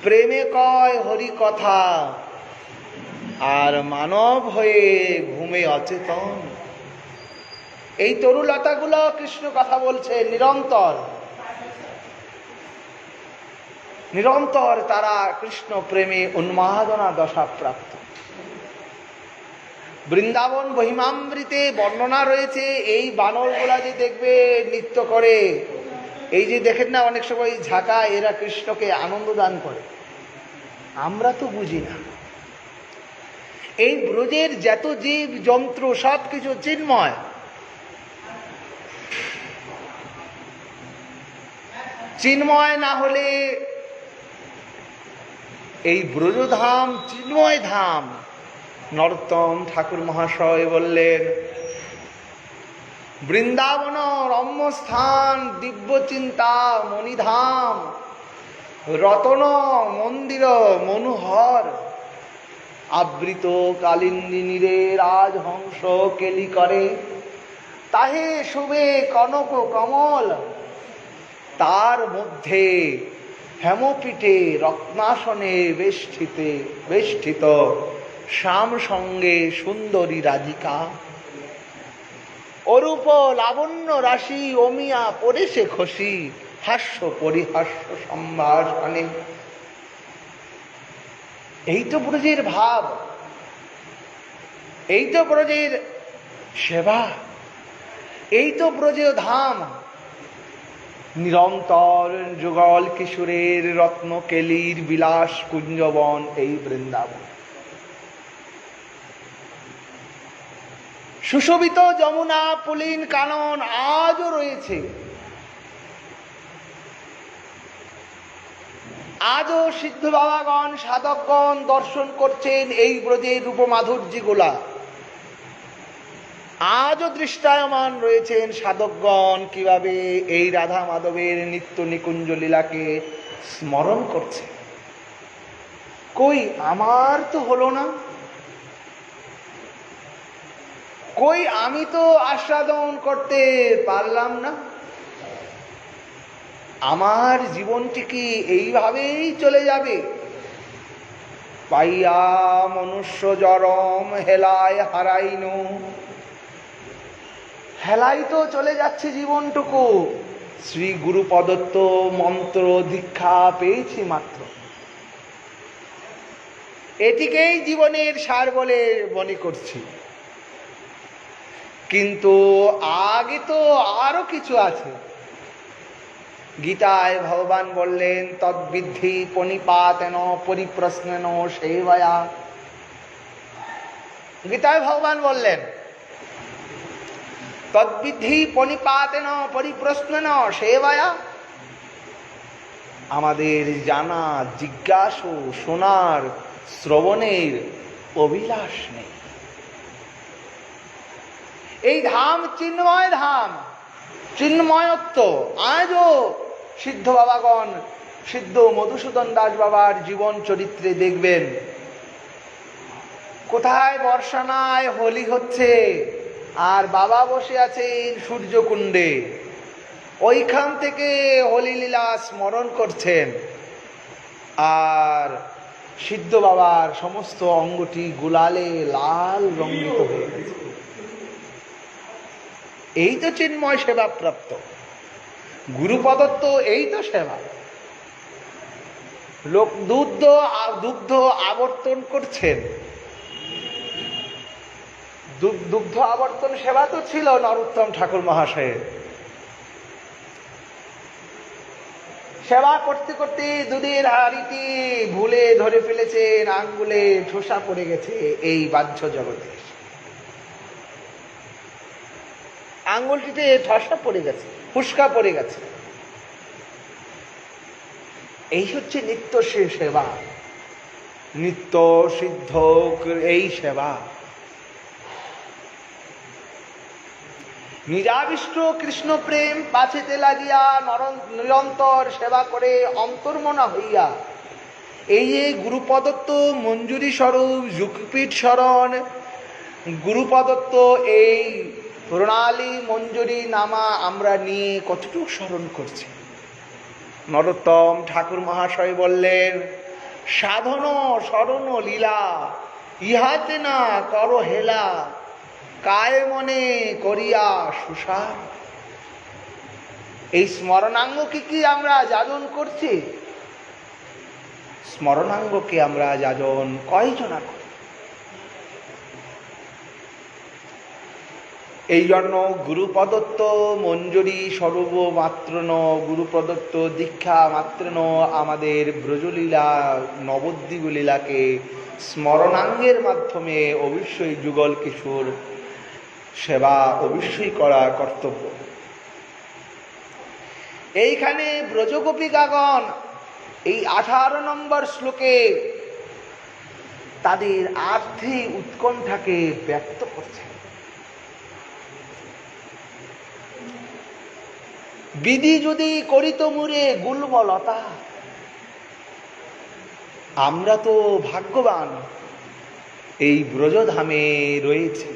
প্রেমে কয় হরি কথা, আর মানব হয়ে ঘুমে অচেতন। এই তরুলতাগুলো কৃষ্ণ কথা বলছে নিরন্তর নিরন্তর তারা কৃষ্ণ প্রেমে উন্মাদনা দশা প্রাপ্ত। বৃন্দাবন মহিমামৃতে বর্ণনা রয়েছে, এই বানরগুলা যে দেখবে নৃত্য করে, এই যে দেখেন না অনেক সময় ঝাঁকা, এরা কৃষ্ণকে আনন্দ দান করে। আমরা তো বুঝি না। এই ব্রজের যত জীব যন্ত্র সব কিছু চিন্ময়। চিন্ময় না হলে এই ব্রজধাম চিন্ময় ধাম। নরোত্তম ঠাকুর মহাশয় বললেন, বৃন্দাবন রম্যস্থান দিব্য চিন্তা মণিধাম, রতন মন্দির মনোহর, আবৃত কালিন্দিনীরে রাজহংস কেলি করে, তাহে শুভে কনক কমল, তার মধ্যে হেমপীঠে রত্নাসনে বেষ্টিত শ্যাম সঙ্গে সুন্দরী রাধিকা, অরূপ লাবণ্য রাশি অমিয়া পরেশে খুশি, হাস্য পরিহাস্য সম্ভাষণে। এই তো ব্রজের ভাব, এই তো ব্রজের সেবা, এই তো ব্রজের ধাম। নিরন্তর যুগল কিশোরের রত্নকেলির বিলাস কুঞ্জবন এই বৃন্দাবন। সুশোভিত যমুনা পুলিন কানন আজও রয়েছে। আজও সিদ্ধ বাবাগণ সাধকগণ দর্শন করছেন এই ব্রজের রূপমাধুর্যগুলা। আজও দৃষ্টায়মান রয়েছেন সাধকগণ কিভাবে এই রাধা মাধবের নিত্য নিকুঞ্জ লীলাকে স্মরণ করছে। কই আমার তো হলো না, কই আমি তো আস্বাদন করতে পারলাম না, আমার জীবনটি কি এইভাবেই চলে যাবে? পাইয়া মনুষ্য জরম হেলায় হারাইনু, হেলাই তো চলে যাচ্ছে জীবনটুকু। শ্রী গুরু প্রদত্ত মন্ত্র দীক্ষা পেয়েছি মাত্র, এটিকেই জীবনের সার বলে মনে করছি। কিন্তু আগে তো আরো কিছু আছে। গীতায় ভগবান বললেন, তদ্বিদ্ধি পণিপাতেন পরিপ্রশ্নেন সেবয়া। গীতায় ভগবান বললেন, তদ্বিদ্ধি পণিপাতেন পরিপ্রশ্নেন সেবয়া। আমাদের জানা, জিজ্ঞাসু, শোনার, শ্রবণের অভিলাষ নেই। এই ধাম চিন্ময় ধাম, চিন্ময়ত্ব। আজও সিদ্ধ বাবাগণ, সিদ্ধ মধুসূদন দাস বাবার জীবন চরিত্রে দেখবেন, কোথায় বর্ষানায় হোলি হচ্ছে আর বাবা বসে আছেন সূর্যকুণ্ডে, ওইখান থেকে হোলি লীলা স্মরণ করছেন। আর সিদ্ধ বাবার সমস্ত অঙ্গটি গুলালে লাল রঙিত হয়ে গেছে। এই তো চিন্ময় সেবা প্রাপ্ত গুরু প্রদত্ত, এই তো সেবা। লোক দুগ্ধ আবর্তন করছেন। দুগ্ধ আবর্তন সেবা তো ছিল নরোত্তম ঠাকুর মহাশয়ের। সেবা করতে করতে দুধের হাঁড়িটি ভুলে ধরে ফেলেছেন, আঙ্গুলে ঠোসা পড়ে গেছে। এই বাহ্য জগতে আঙ্গুলটিতে ঠসা পড়ে গেছে, ফুসকা পড়ে গেছে। এই হচ্ছে নিত্য সেবা, নিত্য সিদ্ধ এই সেবা। নিরাবিষ্ট কৃষ্ণ প্রেম পাছেতে লাগিয়া নিরন্তর সেবা করে অন্তর্মনা হইয়া এই যে গুরুপ্রদত্ত মঞ্জুরি স্বরূপ যুগপীঠ শরণ, গুরুপ্রদত্ত এই প্রণালী মঞ্জুরি নামা আমরা নিয়ে কতটুকু স্মরণ করছি। নরোত্তম ঠাকুর মহাশয় বললেন, সাধন শরণ লীলা, ইহাতে না কর হেলা, কায় মনে করিয়া সুসার। এই স্মরণাঙ্গকে কি আমরা যাজন করছি? স্মরণাঙ্গকে আমরা যাজন কয়জনা করি? এই জন্য গুরু প্রদত্ত মঞ্জুরি সর্বমাত্র ন, গুরু প্রদত্ত দীক্ষা মাত্র ন, আমাদের ব্রজলীলা নবদ্বীপ লীলাকে স্মরণাঙ্গের মাধ্যমে অবশ্যই যুগল কিশোর সেবা অবশ্যই করা কর্তব্য। এইখানে ব্রজগোপিকাগণ এই 18 নম্বর শ্লোকে তাদের আর্থিক উৎকণ্ঠাকে ব্যক্ত করছে। বিধি যদি করিত মুরে গুল্মলতা, আমরা তো ভাগ্যবান এই ব্রজধামে রয়েছে।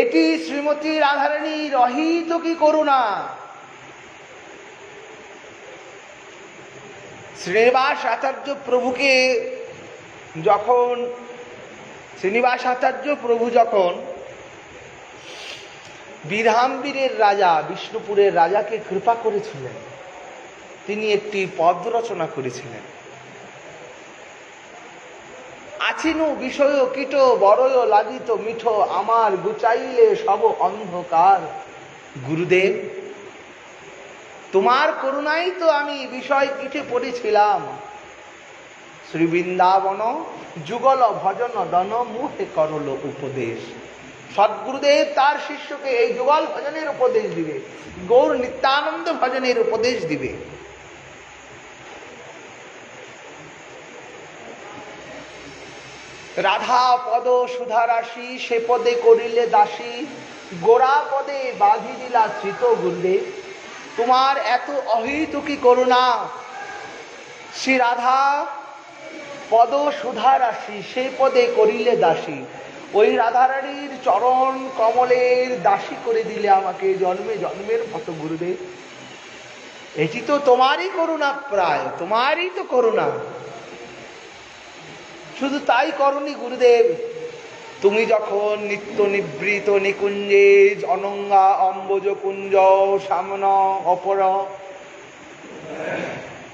এটি শ্রীমতী রাধারানীর অহিত কি করুণা। শ্রীনিবাস আচার্য প্রভুকে যখন শ্রীনিবাস আচার্য প্রভু যখন বিধামবীরের রাজা বিষ্ণুপুরের রাজাকে কৃপা করেছিলেন, তিনি একটি পদ রচনা করেছিলেন। আছিনু বিষয় কীট বড়য় লাগিত মিঠ, আমার গুচাইলে সব অন্ধকার। গুরুদেব, তোমার করুণাই তো আমি বিষয় কীটে পড়েছিলাম। শ্রী বৃন্দাবন যুগল ভজন দন মুহে করল উপদেশ। সদ্গুরুদেব তার শিষ্যকে এই যুগল ভজনের উপদেশ দিবে, গৌর নিত্যানন্দ ভজনের উপদেশ দিবে। রাধা পদ সুধারাশি, সে পদে করিলে দাসী, গোরা পদে বাঁধি দিলা চিত। গুরুদেব, তোমার এত অহেতুকী করুণা। শ্রী রাধা পদ সুধারাশি, সে পদে করিলে দাসী। ওই রাধারানীর চরণ কমলের দাসী করে দিলে আমাকে জন্মে জন্মের মতো। গুরুদেব, এটি তো তোমারই করুণা, প্রায় তোমারই তো করুণা। শুধু তাই করনি গুরুদেব, তুমি যখন নিত্য নিবৃত নিকুঞ্জে অনঙ্গা অম্বুজ কুঞ্জ সামন অপর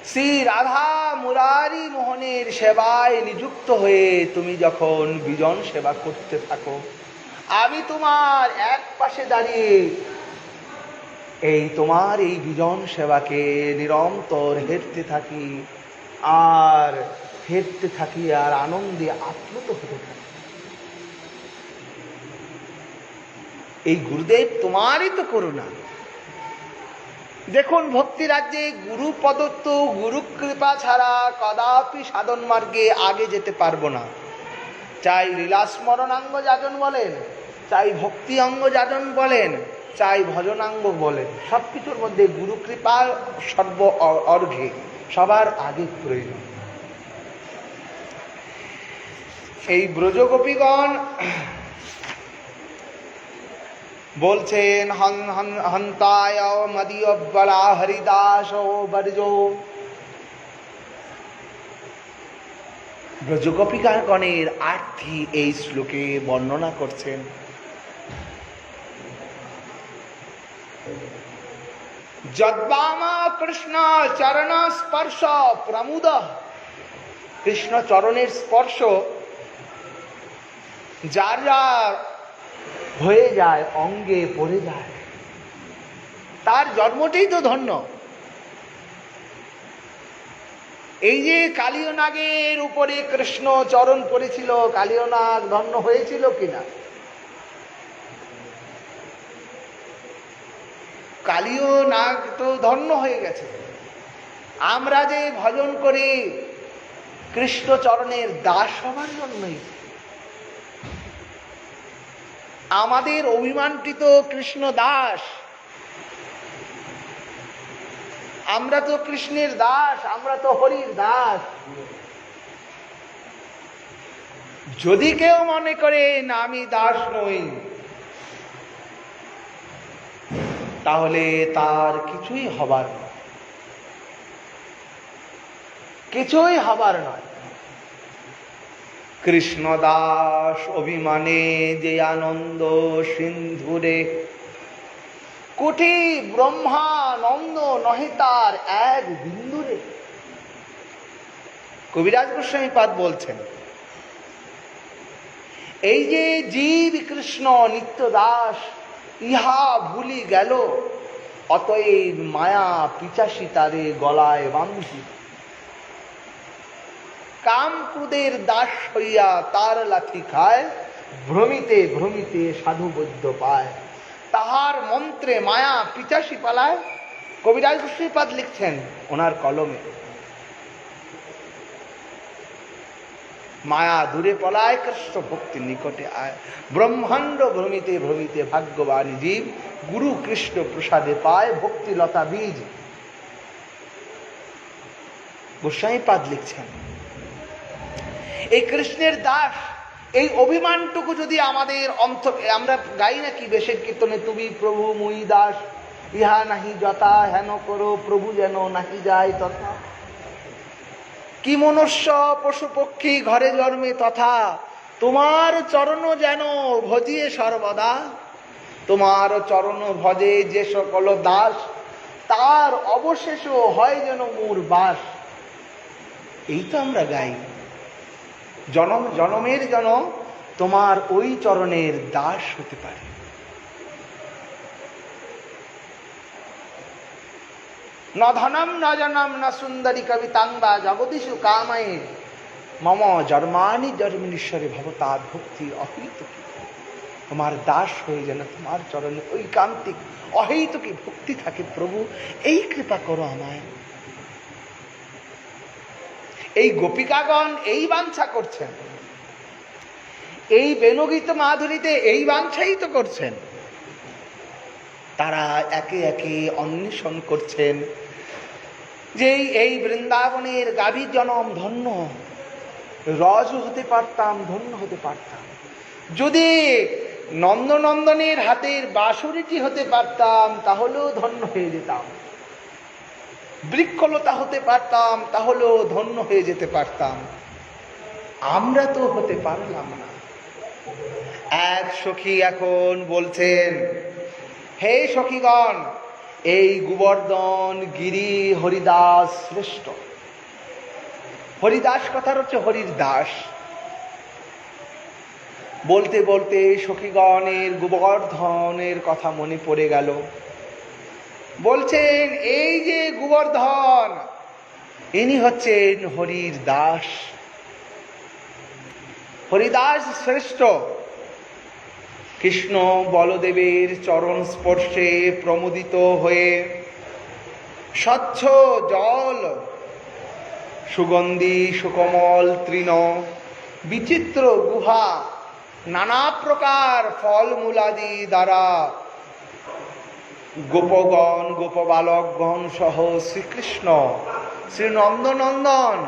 শ্রী রাধা মুরারি মোহনের সেবায় নিযুক্ত হয়ে তুমি যখন বিজন সেবা করতে থাকো, আমি তোমার এক পাশে দাঁড়িয়ে এই তোমার এই বিজন সেবাকে নিরন্তর হেরতে থাকি আর হেরতে থাকি আর আনন্দে আপ্লুত হতে থাকি। এই গুরুদেব তোমারই তো করুণা। দেখুন, ভক্তি রাজ্যে গুরু প্রদত্ত গুরু কৃপা ছাড়া কদাপি সাধন মার্গে আগে যেতে পারবো না। চাই লীলাস্মরণাঙ্গ যাজন বলেন, চাই ভক্তি অঙ্গ যাজন বলেন, চাই ভজনাঙ্গ বলেন, সব কিছুর মধ্যে গুরু কৃপা সর্ব অর্ঘে সবার আগে প্রয়োজন। এই ব্রজগোপীগণ বলছেন হন্তায় মদীয় বলা হরিদাস বর্জ। ব্রজগোপিকাগণের আর্থি এই শ্লোকে বর্ণনা করছেন। যদ্বামা কৃষ্ণ চরণ স্পর্শ প্রমুদ। কৃষ্ণ চরণের স্পর্শ যার যার হয়ে যায়, অঙ্গে পড়ে যায়, তার জন্মটাই তো ধন্য। এই যে কালীয় নাগের উপরে কৃষ্ণ চরণ পড়েছিল, কালীয় নাগ ধন্য হয়েছিল কিনা? কালীয় নাগ তো ধন্য হয়ে গেছে। আমরা যে ভজন করি কৃষ্ণ চরণের দাস হবার জন্যই। আমাদের অভিমানটি তো কৃষ্ণ দাস, আমরা তো কৃষ্ণের দাস, আমরা তো হরির দাস। যদি কেউ মনে করে না আমি দাস নই, তাহলে তার কিছুই হবার নয়। কিছুই হবার নয়। কৃষ্ণদাস অভিমানে যে আনন্দ সিন্ধুরে, কোটি ব্রহ্মানন্দ নহে তার এক বিন্দুরে। কবিরাজ গোস্বামী পাদ বলছেন, এই যে জীব কৃষ্ণ নিত্য দাস ইহা ভুলি গেল, অতএব মায়া পিচাসী তারে গলায় বাঁধি। কাম ক্রোধের দাস হইয়া তার লাথি খায়, ভ্রমিতে ভ্রমিতে সাধু বৈদ্য পায়। তাহার মন্ত্রে মায়া পিচাসী পালায়। কবিরাজ গোস্বামী পাদ লিখছেন ওনার কলমে, মায়া দূরে পলায় কৃষ্ণ ভক্তি নিকটে আয়। ব্রহ্মাণ্ড ভ্রমিতে ভ্রমিতে ভাগ্যবান জীব, গুরু কৃষ্ণ প্রসাদে পায় ভক্তি লতা বীজ। গোস্বামী পাদ লিখছেন, এই কৃষ্ণের দাস, এই অভিমানটুকু যদি আমাদের আমরা গাই নাকি বেশের কীর্তনে, তুমি প্রভু মুই দাস, ইহা নাহি যথা, হেন করো প্রভু যেন নাহি যায় তথা। কি মনুষ্য পশু পক্ষী ঘরে জন্মে তথা, তোমার চরণ যেন ভজিয়ে সর্বদা। তোমার চরণ ভজে যে সকল দাস, তার অবশেষ হয় যেন মোর বাস। এই তো আমরা গাই, জনম জনমের যেন তোমার ওই চরণের দাস হতে পারে। ন ধনম ন জনম ন সুন্দরী কবিতাঙ্গা, জগদীশু কামায়ে মম জন্মানি জন্মিনীশ্বরে ভবতাৎ ভক্তি অহৈতুকী। তোমার দাস হয়ে যেন তোমার চরণে ঐকান্তিক অহৈতুকী ভক্তি থাকে। প্রভু এই কৃপা করো আমায়। এই গোপিকাগণ এই বাঞ্ছা করছেন, এই বেণুগীত মাধুরীতে এই বাঞ্ছাই তো করছেন। তারা একে একে অন্বেষণ করছেন যে এই বৃন্দাবনের গাভীর জনম ধন্য, রজ হতে পারতাম, ধন্য হতে পারতাম। যদি নন্দনন্দনের হাতের বাঁশুরিটি হতে পারতাম, তাহলেও ধন্য হয়ে যেতাম। বৃক্ষলতা হতে পারতাম, তাহলেও ধন্য হয়ে যেতে পারতাম। আমরা তো হতে পারলাম না। এক সখী এখন বলছেন, হে সখীগণ, এই গোবর্ধন গিরি হরিদাস শ্রেষ্ঠ। হরিদাস কথার হচ্ছে হরির দাস। বলতে বলতে সখীগণের গোবর্ধনের কথা মনে পড়ে গেল। বলছেন, এই যে গোবর্ধন, ইনি হচ্ছেন হরির দাস। হরিদাস শ্রেষ্ঠ। কৃষ্ণ বলদেবের চরণ স্পর্শে প্রমোদিত হয়ে স্বচ্ছ জল, সুগন্ধি সুকমল তৃণ, বিচিত্র গুহা, নানা প্রকার ফলমূলাদি দ্বারা গোপগণ গোপবালকগণ সহ শ্রীকৃষ্ণ শ্রী নন্দনন্দন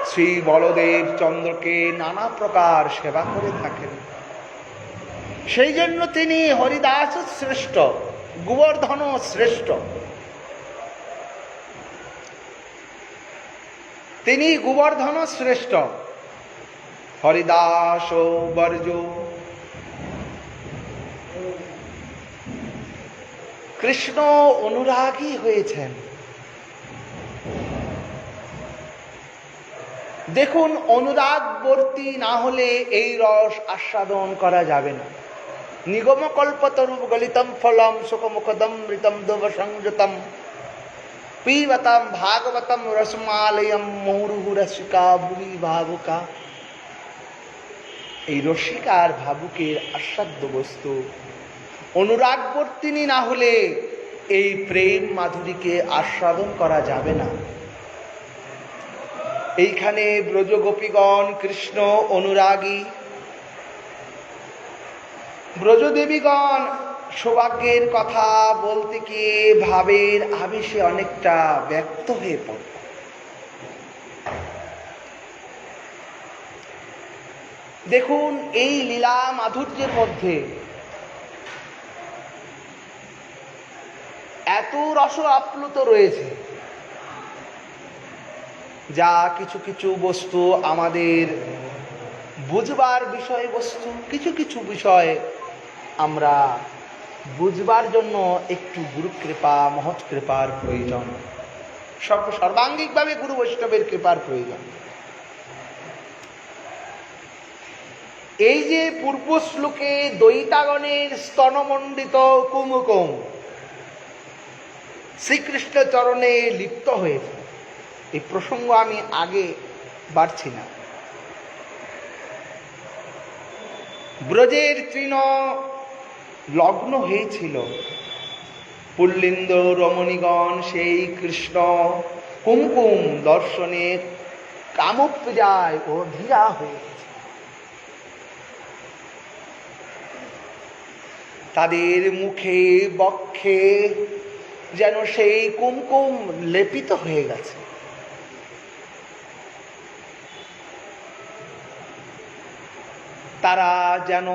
শ্রী বলদেব চন্দ্রকে নানা প্রকার সেবা করে থাকেন। সেই জন্য তিনি হরিদাস শ্রেষ্ঠ, গোবর্ধন শ্রেষ্ঠ। তিনি গোবর্ধন শ্রেষ্ঠ, হরিদাস বর্জ। কৃষ্ণ অনুরাগী হয়েছেন। দেখুন, অনুরাগবর্তী না হলে এই রস আস্বাদন করা যাবে না। নিগম কল্পতরূপ গলিতম ফলম সুখমুখদমৃতম দব সংযতম পিবতম ভাগবতম রসমালয়ম মুহুর্মুহু রসিকা ভুবি ভাবুকা। এই রসিকা আর ভাবুকের আস্বাদ্য বস্তু। অনুরাগবর্তিনী না হলে এই প্রেম মাধুরীকে আস্বাদন করা যাবে না। এইখানে ব্রজগোপীগণ কৃষ্ণ অনুরাগী, ব্রজদেবীগণ সৌভাগ্যের কথা বলতে গিয়ে ভাবের আবেশে অনেকটা ব্যক্ত হয়ে পড়ে। দেখুন, এই লীলা মাধুর্যের মধ্যে এত রস আপ্লুত রয়েছে। যা কিছু কিছু বস্তু আমাদের বুঝবার বিষয়বস্তু, কিছু কিছু বিষয় আমরা বুঝবার জন্য একটু গুরু কৃপা, মহৎ কৃপার প্রয়োজন, সর্বাঙ্গিকভাবে গুরু বৈষ্ণবের কৃপার প্রয়োজন। এই যে পূর্ব শ্লোকে দৈতাগণের স্তনমণ্ডিত কুমকুম শ্রীকৃষ্ণ চরণে লিপ্ত হয়েছে, এই প্রসঙ্গ আমি আগে বাড়ছি না। ব্রজের তৃণ লগ্ন হয়েছিল, পুল্লিন্দ রমণীগণ সেই কৃষ্ণ কুমকুম দর্শনে কামোত্তেজায় অধীরা হয়েছে। তাদের মুখে বক্ষে যেন সেই কুমকুম লেপিত হয়ে গেছে। তারা যেন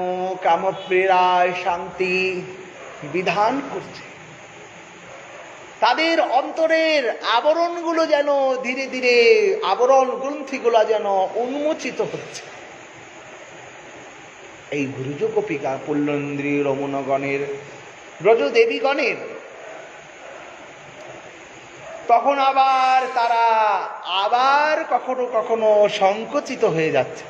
কামপ্রেরায় শান্তি বিধান করছে। তাদের অন্তরের আবরণগুলো যেন ধীরে ধীরে, আবরণ গ্রন্থিগুলো যেন উন্মোচিত হচ্ছে। এই গুরুজ গোপিকা পুল্লন্দ্রী রমণগণের, ব্রজদেবীগণের তখন আবার তারা আবার কখনো কখনো সংকুচিত হয়ে যাচ্ছে।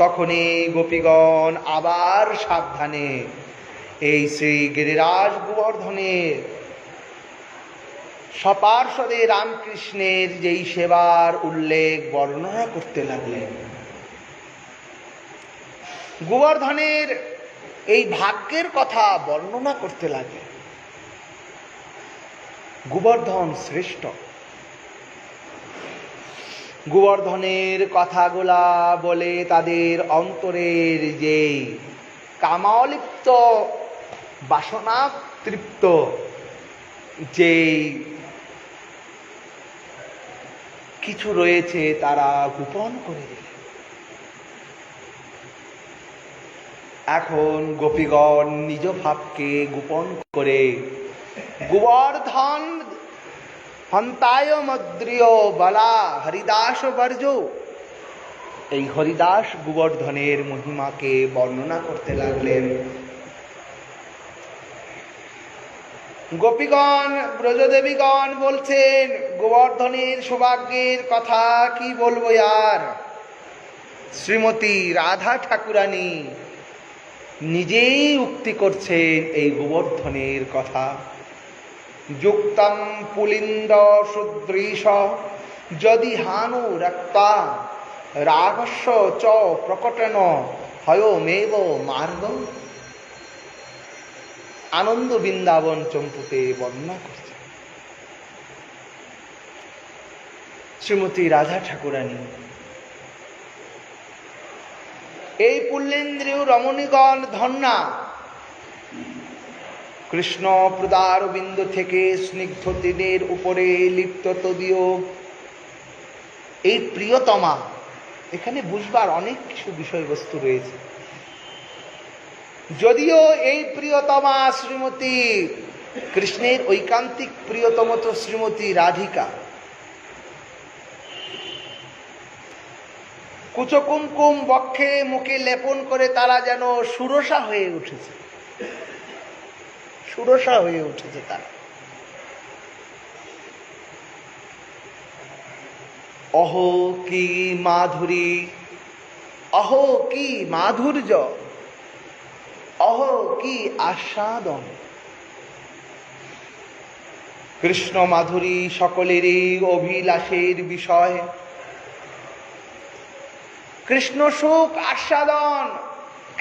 তখনই গোপীগণ আবার সাবধানে এই শ্রী গিরিরাজ গোবর্ধনের সপার্শ্বদে রামকৃষ্ণের যেই সেবার উল্লেখ বর্ণনা করতে লাগলেন। গোবর্ধনের এই ভাগ্যের কথা বর্ণনা করতে লাগলেন। গোবর্ধন শ্রেষ্ঠ। গোবর্ধনের কথাগুলা বলে তাদের অন্তরের যে কামালিপ্ত বাসনা তৃপ্ত যে কিছু রয়েছে তারা গোপন করে দিলেন। এখন গোপীগণ নিজ ভাবকে গোপন করে গোবর্ধন হন্তায় মদ্রিয় বলা হরিদাস বর্জ, এই হরিদাস গোবর্ধনের মহিমাকে বর্ণনা করতে লাগলেন। গোপীগণ, ব্রজদেবীগণ বলছেন, গোবর্ধনের সৌভাগ্যের কথা কি বলবো আর। শ্রীমতী রাধা ঠাকুরানী নিজেই উক্তি করছেন এই গোবর্ধনের কথা। যুক্তং পুলিন্দ সুদৃশ যদি হানু রক্তা রাগস্য চ প্রকটন হয়মেব মার্গ। আনন্দ বৃন্দাবন চম্পুতে বর্ণনা করছে শ্রীমতী রাধা ঠাকুরানী। এই পুল্লেন্দ্রীয় রমণীগণ ধন্যা, কৃষ্ণ প্রদারবিন্দ থেকে স্নিগ্ধ তিলের উপরে লিপ্ত তদীয় এই প্রিয়তমা। এখানে বুঝবার অনেক কিছু বিষয়বস্তু রয়েছে। যদিও এই প্রিয়তমা শ্রীমতী কৃষ্ণের ঐকান্তিক প্রিয়তম তো শ্রীমতী রাধিকা, কুচকুমকুম বক্ষে মুখে লেপন করে তারা যেন সুরসা হয়ে উঠেছে, সুরসা হয়ে উঠেছে তারা। অহো কি মাধুরী, অহো কি মাধুর্য, অহো কি আস্বাদন। কৃষ্ণ মাধুরী সকলেরই অভিলাষের বিষয়। কৃষ্ণ সুখ আস্বাদন,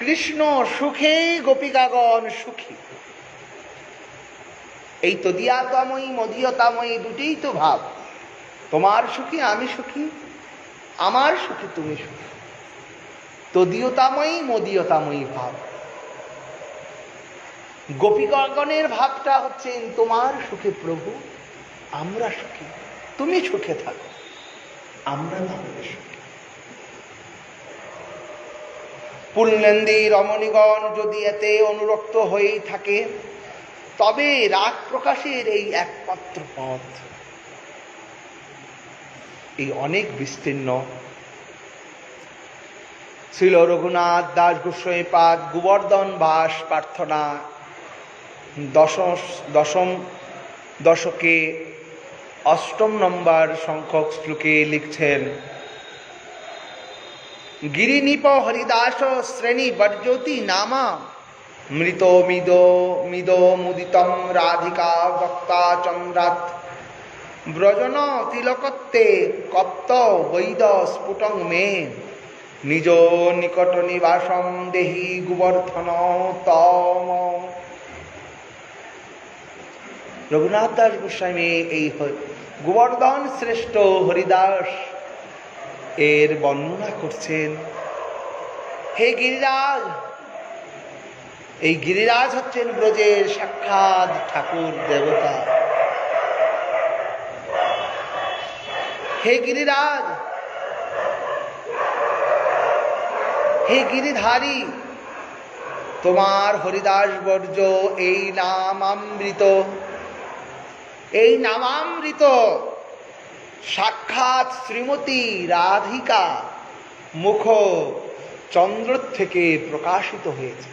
কৃষ্ণ সুখেই গোপিকাগণ সুখী। এই তদীয়াতাময়ী মদীয়তাময়ী দুটিই তো ভাব। তোমার সুখী আমি সুখী, আমার সুখী তুমি সুখী। তদীয়তাময়ী মদীয়তাময়ী ভাব। গোপীগণের ভাবটা হচ্ছে তোমার সুখে প্রভু, আমরা সুখী, তুমি সুখে থাকো, আমরা তাহলে সুখী। পুল্লেন্দ্রী রমণীগণ যদি এতে অনুরক্ত হয়েই থাকে, তবে রাগ প্রকাশের এই একমাত্র পথ। এই অনেক বিস্তীর্ণ। শ্রীল রঘুনাথ দাস গোস্বামী পাদ গোবর্ধন বাস প্রার্থনা দশম দশকে 8 নম্বর সংখ্যক শ্লোকে লিখছেন, গিরিনীপ হরিদাস শ্রেণী বর্জ্যোতি নামা মৃত মিদ মুদিতম রাধিকা ভক্তা চন্দ্রাত ব্রজন তিলকত্তে কপ্ত বৈদ স্ফুটং মে নিজ নিকট নিবাসম দেহি গোবর্ধন তম। রঘুনাথ দাস গোস্বামী এই গোবর্ধন শ্রেষ্ঠ হরিদাস এর বর্ণনা করছেন। হে গিরিরাজ, এই গিরিরাজ হচ্ছেন ব্রজের সাক্ষাৎ ঠাকুর দেবতা। হে গিরিরাজ, হে গিরিধারী, তোমার হরিদাস বর্জ এই নামামৃত, এই নামামৃত সাক্ষাৎ শ্রীমতী রাধিকা মুখ চন্দ্র থেকে প্রকাশিত হয়েছে।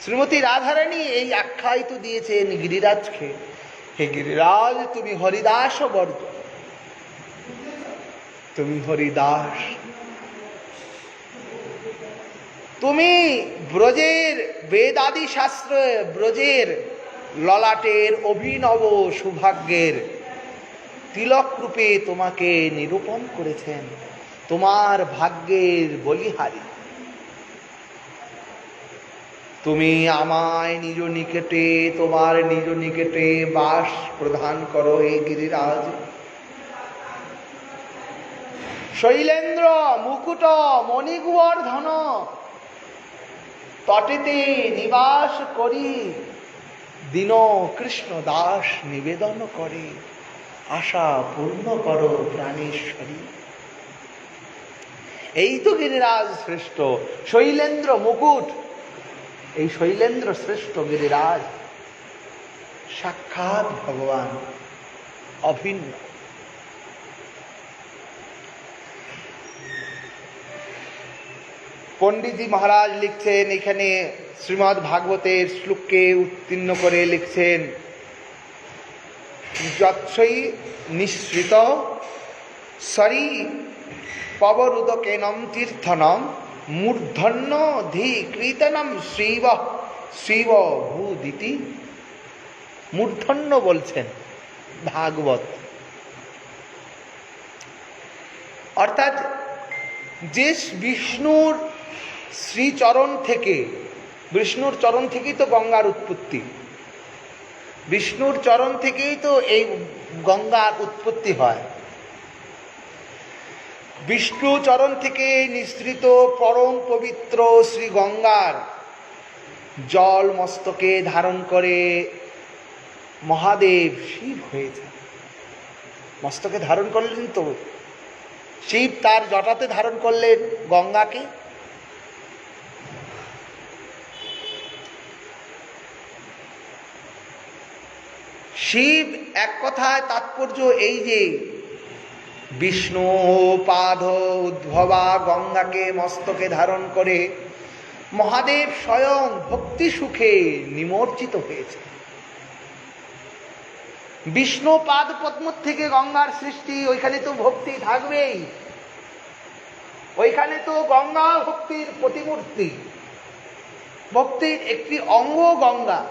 শ্রীমতী রাধারানী এই আখ্যায়িত দিয়েছেন গিরিরাজকে, হে গিরিরাজ তুমি হরিদাস বর্জ, তুমি হরিদাস, তুমি ব্রজের বেদাদি শাস্ত্র, ব্রজের ললাটের অভিনব সৌভাগ্যের তিলক রূপে তোমাকে নিরূপণ করেছেন, তোমার ভাগ্যের বলিহারী। তুমি আমায় নিজ নিকটে, তোমার নিজ নিকটে বাস প্রদান করো হে গিরিরাজ। শৈলেন্দ্র মুকুট মণিগোবর্ধন তটেতে নিবাস করি দীন কৃষ্ণ দাস নিবেদন করে আশা পূর্ণ করো প্রাণেশ্বরী। এই তো গিরিরাজ শ্রেষ্ঠ, শৈলেন্দ্র মুকুট, এই শৈলেন্দ্র শ্রেষ্ঠ গিরিরাজ সাক্ষাৎ ভগবান, অভিন্ন। পণ্ডিতজি মহারাজ লিখছেন এখানে শ্রীমদ্ ভাগবতের শ্লোককে উত্তীর্ণ করে লিখছেন, যৎসৈ নিঃসৃত সরি পবরুদকেনম তীর্থনম মূর্ধন্য ধি কীর্তনম শিব শিব ভূদিতি। মূর্ধন্য বলছেন ভাগবত, অর্থাৎ যে বিষ্ণুর শ্রীচরণ থেকে, বিষ্ণুর চরণ থেকেই তো গঙ্গার উৎপত্তি, বিষ্ণুর চরণ থেকেই তো এই গঙ্গার উৎপত্তি হয়। বিষ্ণু চরণ থেকে নিঃসৃত পরম পবিত্র শ্রী গঙ্গার জল মস্তকে ধারণ করে মহাদেব শিব হয়েছে। মস্তকে ধারণ করলেন তো শিব, তার জটাতে ধারণ করলেন গঙ্গাকে। শিব এক কথায় তাৎপর্য এই যে বিষ্ণু পাদ উদ্ভবা গঙ্গাকে মস্তকে ধারণ করে মহাদেব স্বয়ং ভক্তি সুখে নিমজ্জিত হয়েছে। বিষ্ণু পাদ পদ্ম থেকে গঙ্গার সৃষ্টি, ওইখানে তো ভক্তি থাকবেই, ওইখানে তো গঙ্গা ভক্তির প্রতিমূর্তি, ভক্তির একটি অঙ্গ গঙ্গা,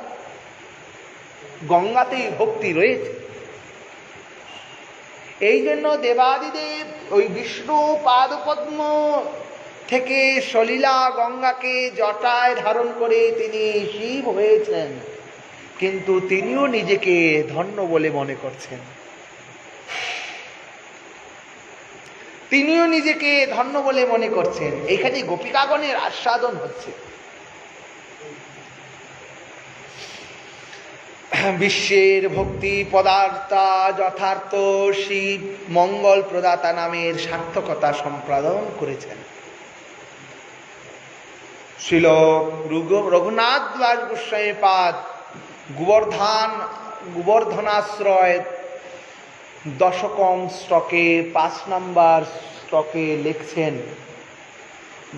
গঙ্গাতেই ভক্তি রয়েছে। এই জন্য দেবাদিদেব ওই বিষ্ণু পাদপদ্ম থেকে সলীলা গঙ্গাকে জটায় ধারণ করে তিনি শিব হয়েছেন, কিন্তু তিনিও নিজেকে ধন্য বলে মনে করছেন, তিনিও নিজেকে ধন্য বলে মনে করছেন। এখানে গোপিকাগণের আস্বাদন হচ্ছে। বিশ্বের ভক্তি পদার্থা যথার্থ শিব মঙ্গল প্রদাতা নামের সার্থকতা সম্পাদন করেছেন। শ্রীল রঘুনাথ দাস গোস্বামী পাদ গোবর্ধনাশ্রয় দশকম স্টকে 5 নম্বর স্টকে লিখছেন,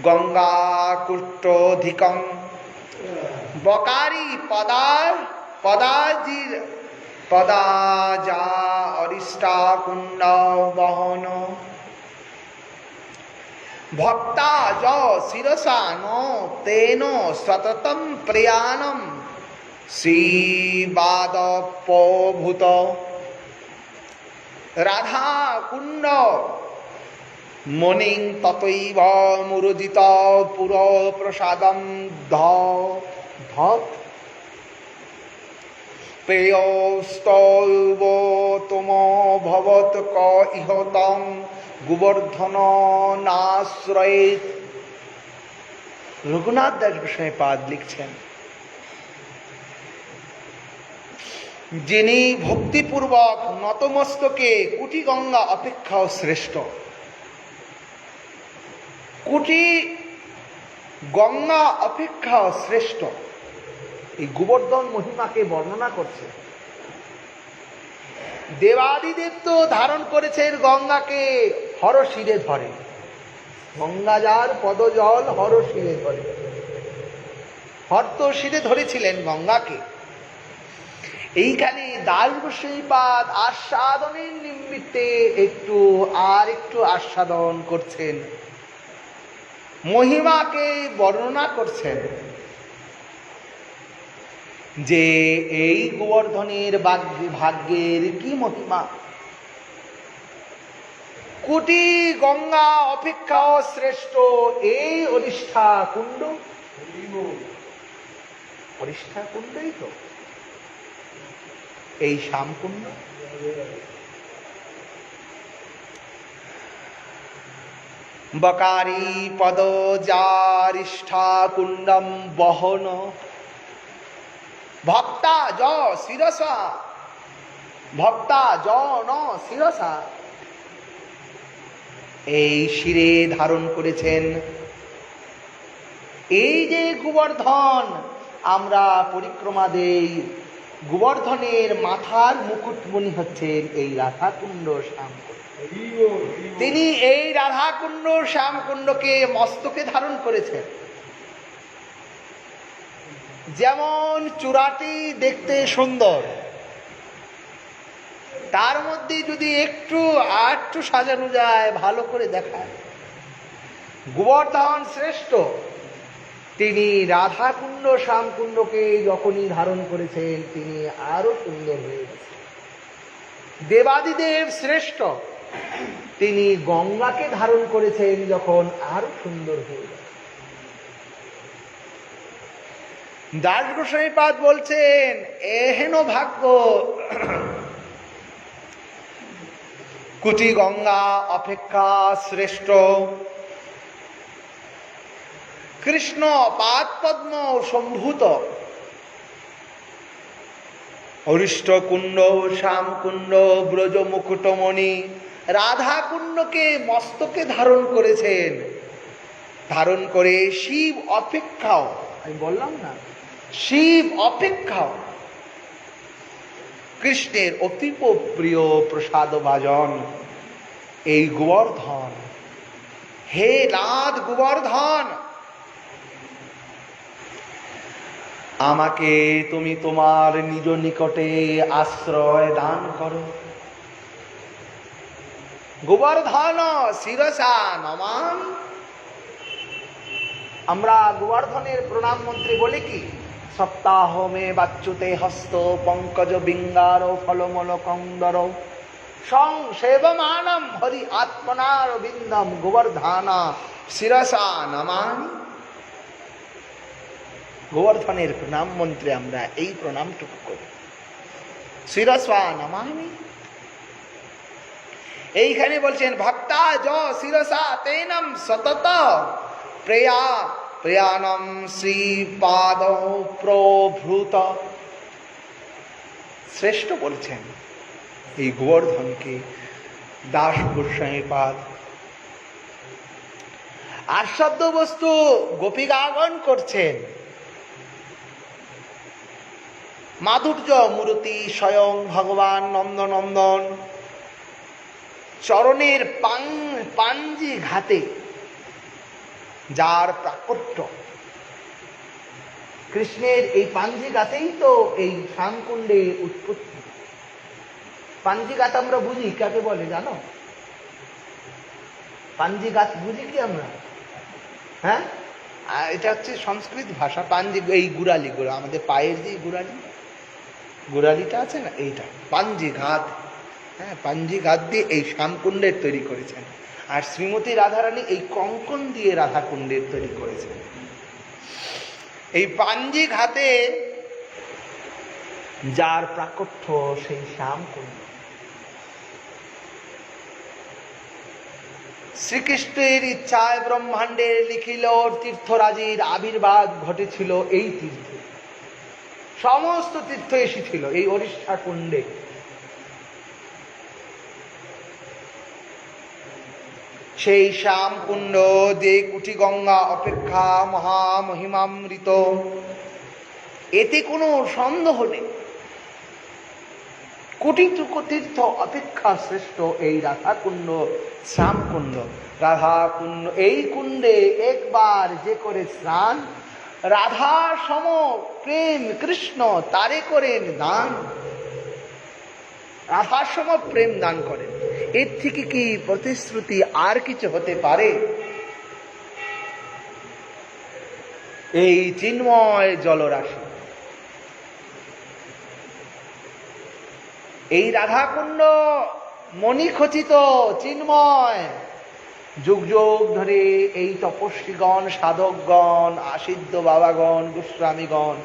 গঙ্গা কুট্টোধিকং বকারি পদাজা অরিষ্টা কুণ্ড বহন ভক্তা য শিরসা ন তেন সততম প্রয়াণম শ্রীবাদপভূত রাধা কুণ্ড মণিং ততৈব মুরজিত পুর প্রসাদম ধত প্রেয়স্তৈব তোম ভবত ক ইহতং গোবর্ধন নাশ্রয়েত। রঘুনাথ দাস গোস্বামী পাদ লিখছেন, যিনি ভক্তিপূর্বক নতমস্তকে কোটি গঙ্গা অপেক্ষাও শ্রেষ্ঠ, কোটি গঙ্গা অপেক্ষাও শ্রেষ্ঠ, এই গোবর্ধন মহিমাকে বর্ণনা করছে। দেবাদিদেব তো ধারণ করেছেন গঙ্গাকে, হরশিরে ধরে, গঙ্গা যার পদজল হরশিরে ধরে, হর তো শিরে ধরেছিলেন গঙ্গাকে। এইখানে দাস গোস্বামী পাদ আস্বাদনের নিমিত্তে একটু আস্বাদন করছেন, মহিমাকে বর্ণনা করছেন, যে এই গোবর্ধনের ভাগ্যের কি মহিমা, কোটি গঙ্গা অপেক্ষাও শ্রেষ্ঠ এই অরিষ্ঠা কুণ্ড। অরিষ্ঠা কুণ্ডই তো এই শ্যামকুণ্ড। বকারি পদজারিষ্ঠা কুণ্ডম বহন ভক্তা জ শিরসা ভক্তা জ ন শিরসা, এই শিরে ধারণ করেছেন। এই যে গোবর্ধন আমরা পরিক্রমা দেই, গোবর্ধনের মাথার মুকুটমণি হচ্ছেন এই রাধাকুণ্ড শ্যামকুণ্ড। তিনি এই রাধাকুণ্ড শ্যামকুণ্ডকে মস্তকে ধারণ করেছেন। যেমন চূড়াটি দেখতে সুন্দর, তার মধ্যে যদি একটু সাজানো যায়, ভালো করে দেখায়, গোবর্ধন শ্রেষ্ঠ। তিনি রাধাকুণ্ড শ্যামকুণ্ডকে যখনই ধারণ করেছেন, তিনি আরো সুন্দর হয়ে গেছেন। দেবাদিদেব শ্রেষ্ঠ, তিনি গঙ্গাকে ধারণ করেছেন যখন, আরো সুন্দর হয়ে গেছেন। দাস গোস্বামী পাদ বলছেন, এহেন ভাগ্য কোটি গঙ্গা অপেক্ষা শ্রেষ্ঠ। কৃষ্ণ পাদ পদ্ম সম্ভূত অরিষ্ট কুণ্ড শ্যামকুণ্ড ব্রজ মুকুটমণি রাধা কুণ্ডকে মস্তকে ধারণ করেছেন। ধারণ করে শিব অপেক্ষাও, আমি বললাম না, শিব অপেক্ষাও কৃষ্ণের অতীব প্রিয় প্রসাদ ভাজন এই গোবর্ধন। হে নাথ গোবর্ধন, আমাকে তুমি তোমার নিজ নিকটে আশ্রয় দান করো। গোবর্ধন শিরসা নমাম। আমরা গোবর্ধনের প্রণাম মন্ত্রে বলি কি, সপ্তাহ মে বাচ্যুতে হস্ত পঙ্কজ বিঙ্গার ফলমল কন্দর সংসেবমানম হরি আত্মনার বিন্দম গোবর্ধনা শিরসা নমামি। গোবর্ধনের প্রণাম মন্ত্রে আমরা এই প্রণামটুকু করি, শিরসা নমামি। এইখানে বলছেন, ভক্তা য শিরসা তেনম সতত প্রয়াণম শ্রীপাদ প্রভূত। শ্রেষ্ঠ বলছেন এই গোবর্ধনকে দাস গোস্বামী পাদ। আস্বাদ্য বস্তু গোপীগাগণ করছেন। মাধুর্য মূর্তি স্বয়ং ভগবান নন্দনন্দন চরণের পাঞ্জি ঘাতে যার প্রাকট্য, কৃষ্ণের এই পাঞ্জি ঘাতেই তো এই শ্যামকুণ্ডে উৎপত্তি। পাঞ্জি ঘাত আমরা বুঝি কাকে বলে জানো? পাঞ্জি ঘাত বুঝি কি আমরা? হ্যাঁ, এটা হচ্ছে সংস্কৃত ভাষা। পাঞ্জি, এই গুড়ালি, আমাদের পায়ের যে গুড়ালিটা আছে না, এইটা পাঞ্জি ঘাত। হ্যাঁ, পাঞ্জি ঘাত দিয়ে এই শ্যামকুণ্ডের তৈরি করেছেন। আর শ্রীমতী রাধারানী এই কঙ্কন দিয়ে রাধাকুণ্ডের তৈরি করেছেন। এই পাঞ্জি ঘাতে যার প্রাকট্য সেই শ্যামকুণ্ড। শ্রীকৃষ্ণের ইচ্ছায় ব্রহ্মাণ্ডের লিখিল তীর্থরাজির আবির্ভাব ঘটেছিল এই তীর্থে। সমস্ত তীর্থ এসেছিল এই ওড়িশা কুণ্ডে। সেই শ্যামকুণ্ড যে কোটি গঙ্গা অপেক্ষা মহামহিমামৃত, এতে কোনো সন্দেহ নেই। কোটি তীর্থ অপেক্ষা শ্রেষ্ঠ এই রাধাকুণ্ড, শ্যামকুণ্ড। রাধাকুণ্ড, এই কুণ্ডে একবার যে করে স্নান, রাধা সম প্রেম কৃষ্ণ তারে করেন দান। রাধার সম প্রেম দান করেন। এর থেকে কি প্রতিশ্রুতি আর কিছু হতে পারে? এই চিন্ময় জলরাশি, এই রাধাকুণ্ড মণিখচিত চিন্ময়, যুগ যুগ ধরে এই তপস্বীগণ, সাধকগণ, আসিদ্ধ বাবাগণ, গোস্বামীগণ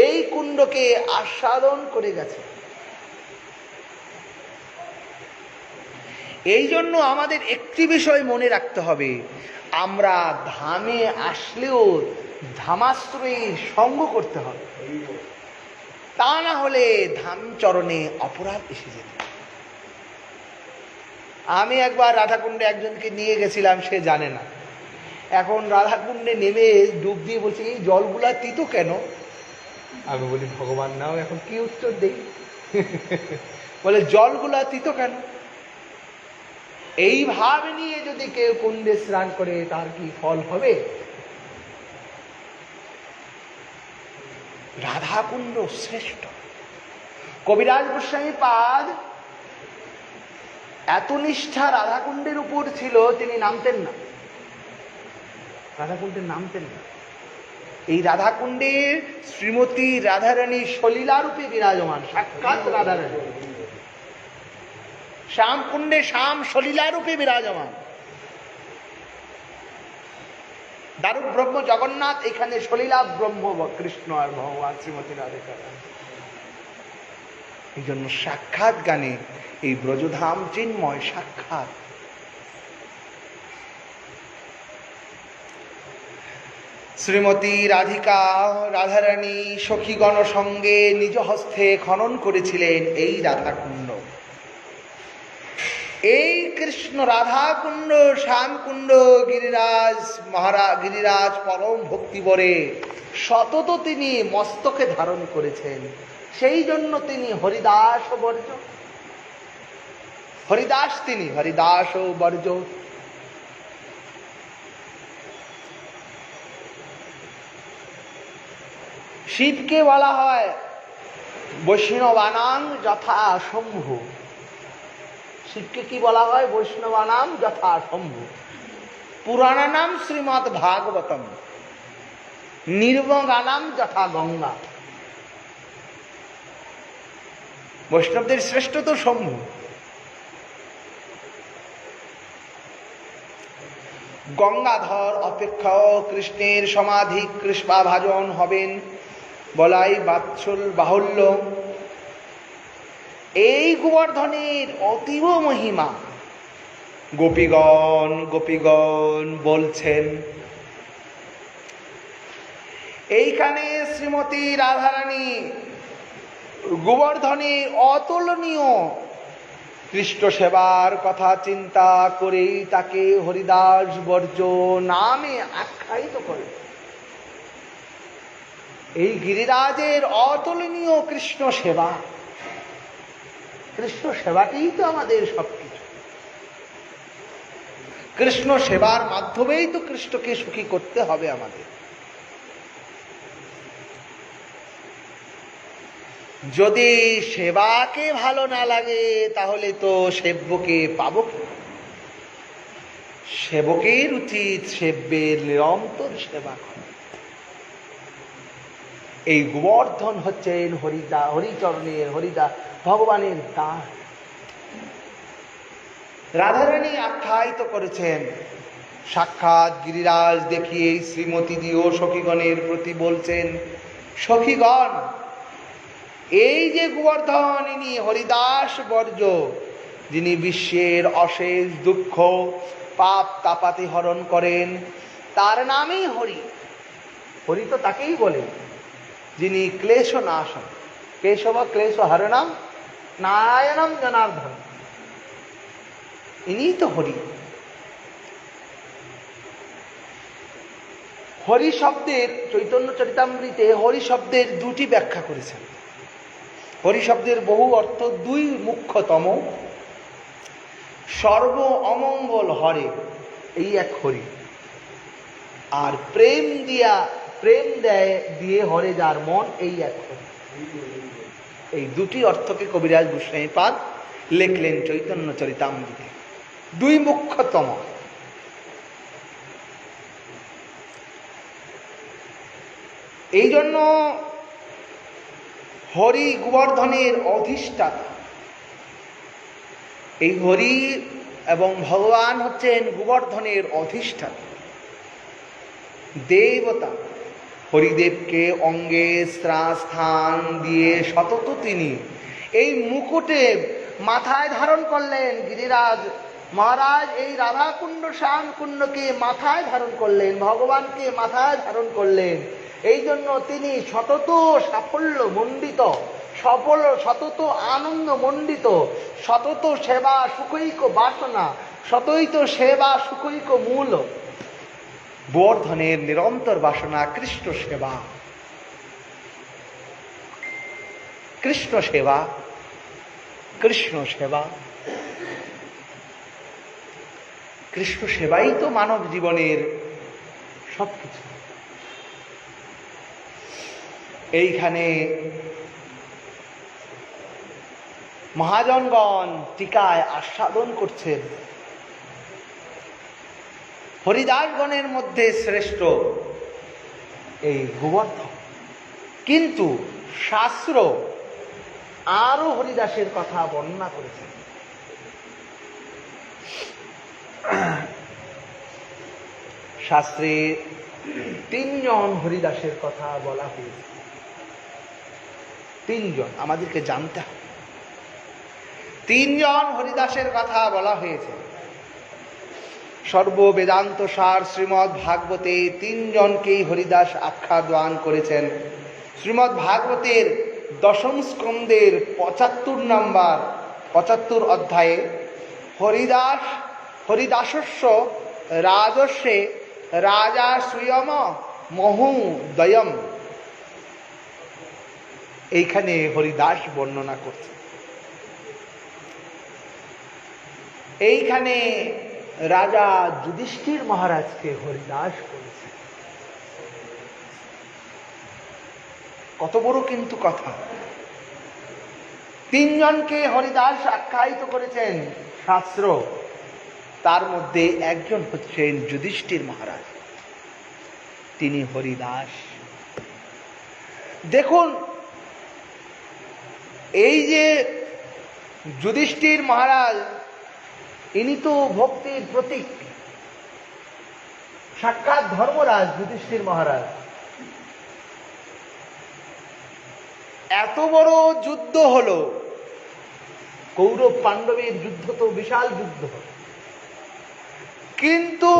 এই কুণ্ডকে আস্বাদন করে গেছে। এই জন্য আমাদের একটি বিষয় মনে রাখতে হবে, আমরা ধামে আসলেও ধামাশ্রয়ীর সঙ্গ করতে হবে। তা না হলে ধাম চরণে অপরাধ এসে যেতে। আমি একবার রাধাকুণ্ডে একজনকে নিয়ে গেছিলাম, সে জানে না। এখন রাধাকুণ্ডে নেমে ডুব দিয়ে বলছে, এই জলগুলা তিতো কেন? আমি বলি, ভগবান নাও, এখন কি উত্তর দেই? বলে, জলগুলা তিতো কেন? এই ভাব নিয়ে যদি কেউ কুণ্ডে স্নান করে তার কি ফল হবে? রাধাকুণ্ড শ্রেষ্ঠ। কবিরাজ গোস্বামী পাদ এত নিষ্ঠা রাধাকুণ্ডের উপর ছিল, তিনি নামতেন না, রাধাকুণ্ডে নামতেন না। এই রাধাকুণ্ডের শ্রীমতী রাধারানী সলীলারূপে বিরাজমান, সাক্ষাৎ রাধারানী। শ্যামকুণ্ডে শ্যাম সলীলারূপে বিরাজমান। দারুক ব্রহ্ম জগন্নাথ, এখানে সলীলা ব্রহ্ম কৃষ্ণ আর ভগবান শ্রীমতী রাধিকা। এই জন্য সাক্ষাৎ গানে এই ব্রজধাম চিন্ময় সাক্ষাৎ। শ্রীমতী রাধিকা রাধারানী সখীগণ সঙ্গে নিজ হস্তে খনন করেছিলেন এই রাধাকুণ্ড। এই কৃষ্ণ রাধাকুণ্ড, শ্যামকুণ্ড গিরিরাজ পরম ভক্তিবরে সতত তিনি মস্তকে ধারণ করেছেন। সেই জন্য তিনি হরিদাস বর্জ, হরিদাস তিনি, হরিদাস বর্জ। শিবকে বলা হয় বৈষ্ণবানাং যথা শম্ভু। শিবকে কি বলা হয়? বৈষ্ণবানাম যথা শম্ভু। পুরাণানাম শ্রীমৎ ভাগবতম, নির্মগানাম যথা গঙ্গা। বৈষ্ণবদের শ্রেষ্ঠ তো শম্ভু। গঙ্গাধর অপেক্ষাও কৃষ্ণের সমাধি কৃষ্ণাভাজন হবেন বলাই বাৎসল বাহুল্য। এই গোবর্ধনের অতীব মহিমা গোপীগণ বলছেন। এইখানে শ্রীমতী রাধারানী গোবর্ধনের অতুলনীয় কৃষ্ণ সেবার কথা চিন্তা করেই তাকে হরিদাস বর্জ নামে আখ্যায়িত করে। এই গিরিরাজের অতুলনীয় কৃষ্ণ সেবা, কৃষ্ণ সেবাকেই তো আমাদের সবকিছু। কৃষ্ণ সেবার মাধ্যমেই তো কৃষ্ণকে সুখী করতে হবে আমাদের। যদি সেবাকে ভালো না লাগে তাহলে তো সেব্যকে পাবো কি? সেবকের উচিত সেব্যের নিরন্তর সেবা করা। এই গোবর্ধন হচ্ছেন হরিচরণের হরিদা ভগবানের দান। রাধারানী আখ্যায়িত করেছেন, সাক্ষাৎ গিরিরাজ দেখিয়ে শ্রীমতী দিও সখীগণের প্রতি বলছেন, সখীগণ, এই যে গোবর্ধন ইনি হরিদাস বর্জ, যিনি বিশ্বের অশেষ দুঃখ পাপ তাপাতি হরণ করেন, তার নামেই হরি। হরি তো তাকেই বলে যিনি ক্লেশ নাশন, কেশব ক্লেশ হরণম নারায়ণম জনার্দন, ইনি তো হরি। হরি শব্দের চৈতন্য চরিতামৃতে হরি শব্দের দুটি ব্যাখ্যা করেছেন। হরি শব্দের বহু অর্থ, দুই মুখ্যতম, সর্ব অমঙ্গল হরে, এই এক হরি, আর প্রেম দিয়ে হরে যার মন, এই এক হরি। এই দুটি অর্থকে কবিরাজ গোস্বামীপাদ লেখলেন চৈতন্য চরিতামৃতে, দুই মুখ্যতম। এই জন্য হরি গোবর্ধনের অধিষ্ঠাতা। এই হরি এবং ভগবান হচ্ছেন গোবর্ধনের অধিষ্ঠাতা দেবতা। হরিদেবকে অঙ্গে স্থান দিয়ে সতত তিনি এই মুকুটে মাথায় ধারণ করলেন। গিরিরাজ মহারাজ এই রাধাকুণ্ড শ্যাম কুণ্ডকে মাথায় ধারণ করলেন, ভগবানকে মাথায় ধারণ করলেন। এই জন্য তিনি সতত সাফল্য মণ্ডিত, সতত আনন্দ মণ্ডিত, সতত সেবা সুখৈক বাসনা, সতৈত সেবা সুখৈক মূল। গোবর্ধনের নিরন্তর বাসনা কৃষ্ণ সেবা, কৃষ্ণ সেবা, কৃষ্ণ সেবা। কৃষ্ণ সেবাই তো মানব জীবনের সবকিছু। এইখানে মহাজনগণ টিকায় আস্বাদন করছেন, হরিদাসগণের মধ্যে শ্রেষ্ঠ এই গোবর্ধন। কিন্তু শাস্ত্র আরো হরিদাসের কথা বর্ণনা করেছেন। শাস্ত্রে তিনজন হরিদাসের কথা বলা হয়েছে। তিনজন, আমাদেরকে জানতে হবে, তিনজন হরিদাসের কথা বলা হয়েছে। সর্ববেদান্ত সার শ্রীমদ্ ভাগবতে তিনজনকেই হরিদাস আখ্যা দান করেছেন। শ্রীমদ্ ভাগবতের দশম স্কন্ধের 75 অধ্যায়ে হরিদাসস্য রাজস্যে রাজা শ্রিয়ম মহোদয়ম, এইখানে হরিদাস বর্ণনা করছে। এইখানে রাজা যুধিষ্ঠির মহারাজকে হরিদাস করেছে। কত বড় কিন্তু কথা! তিনজনকে হরিদাস আখ্যায়িত করেছেন শাস্ত্র, তার মধ্যে একজন হচ্ছেন যুধিষ্ঠির মহারাজ, তিনি হরিদাস। দেখুন, এই যে যুধিষ্ঠির মহারাজ, ইনি তো ভক্তির প্রতীক, সাক্ষাৎ ধর্মরাজ যুধিষ্ঠির মহারাজ। এত বড় যুদ্ধ হলো, কৌরব পাণ্ডবের যুদ্ধ তো বিশাল যুদ্ধ, কিন্তু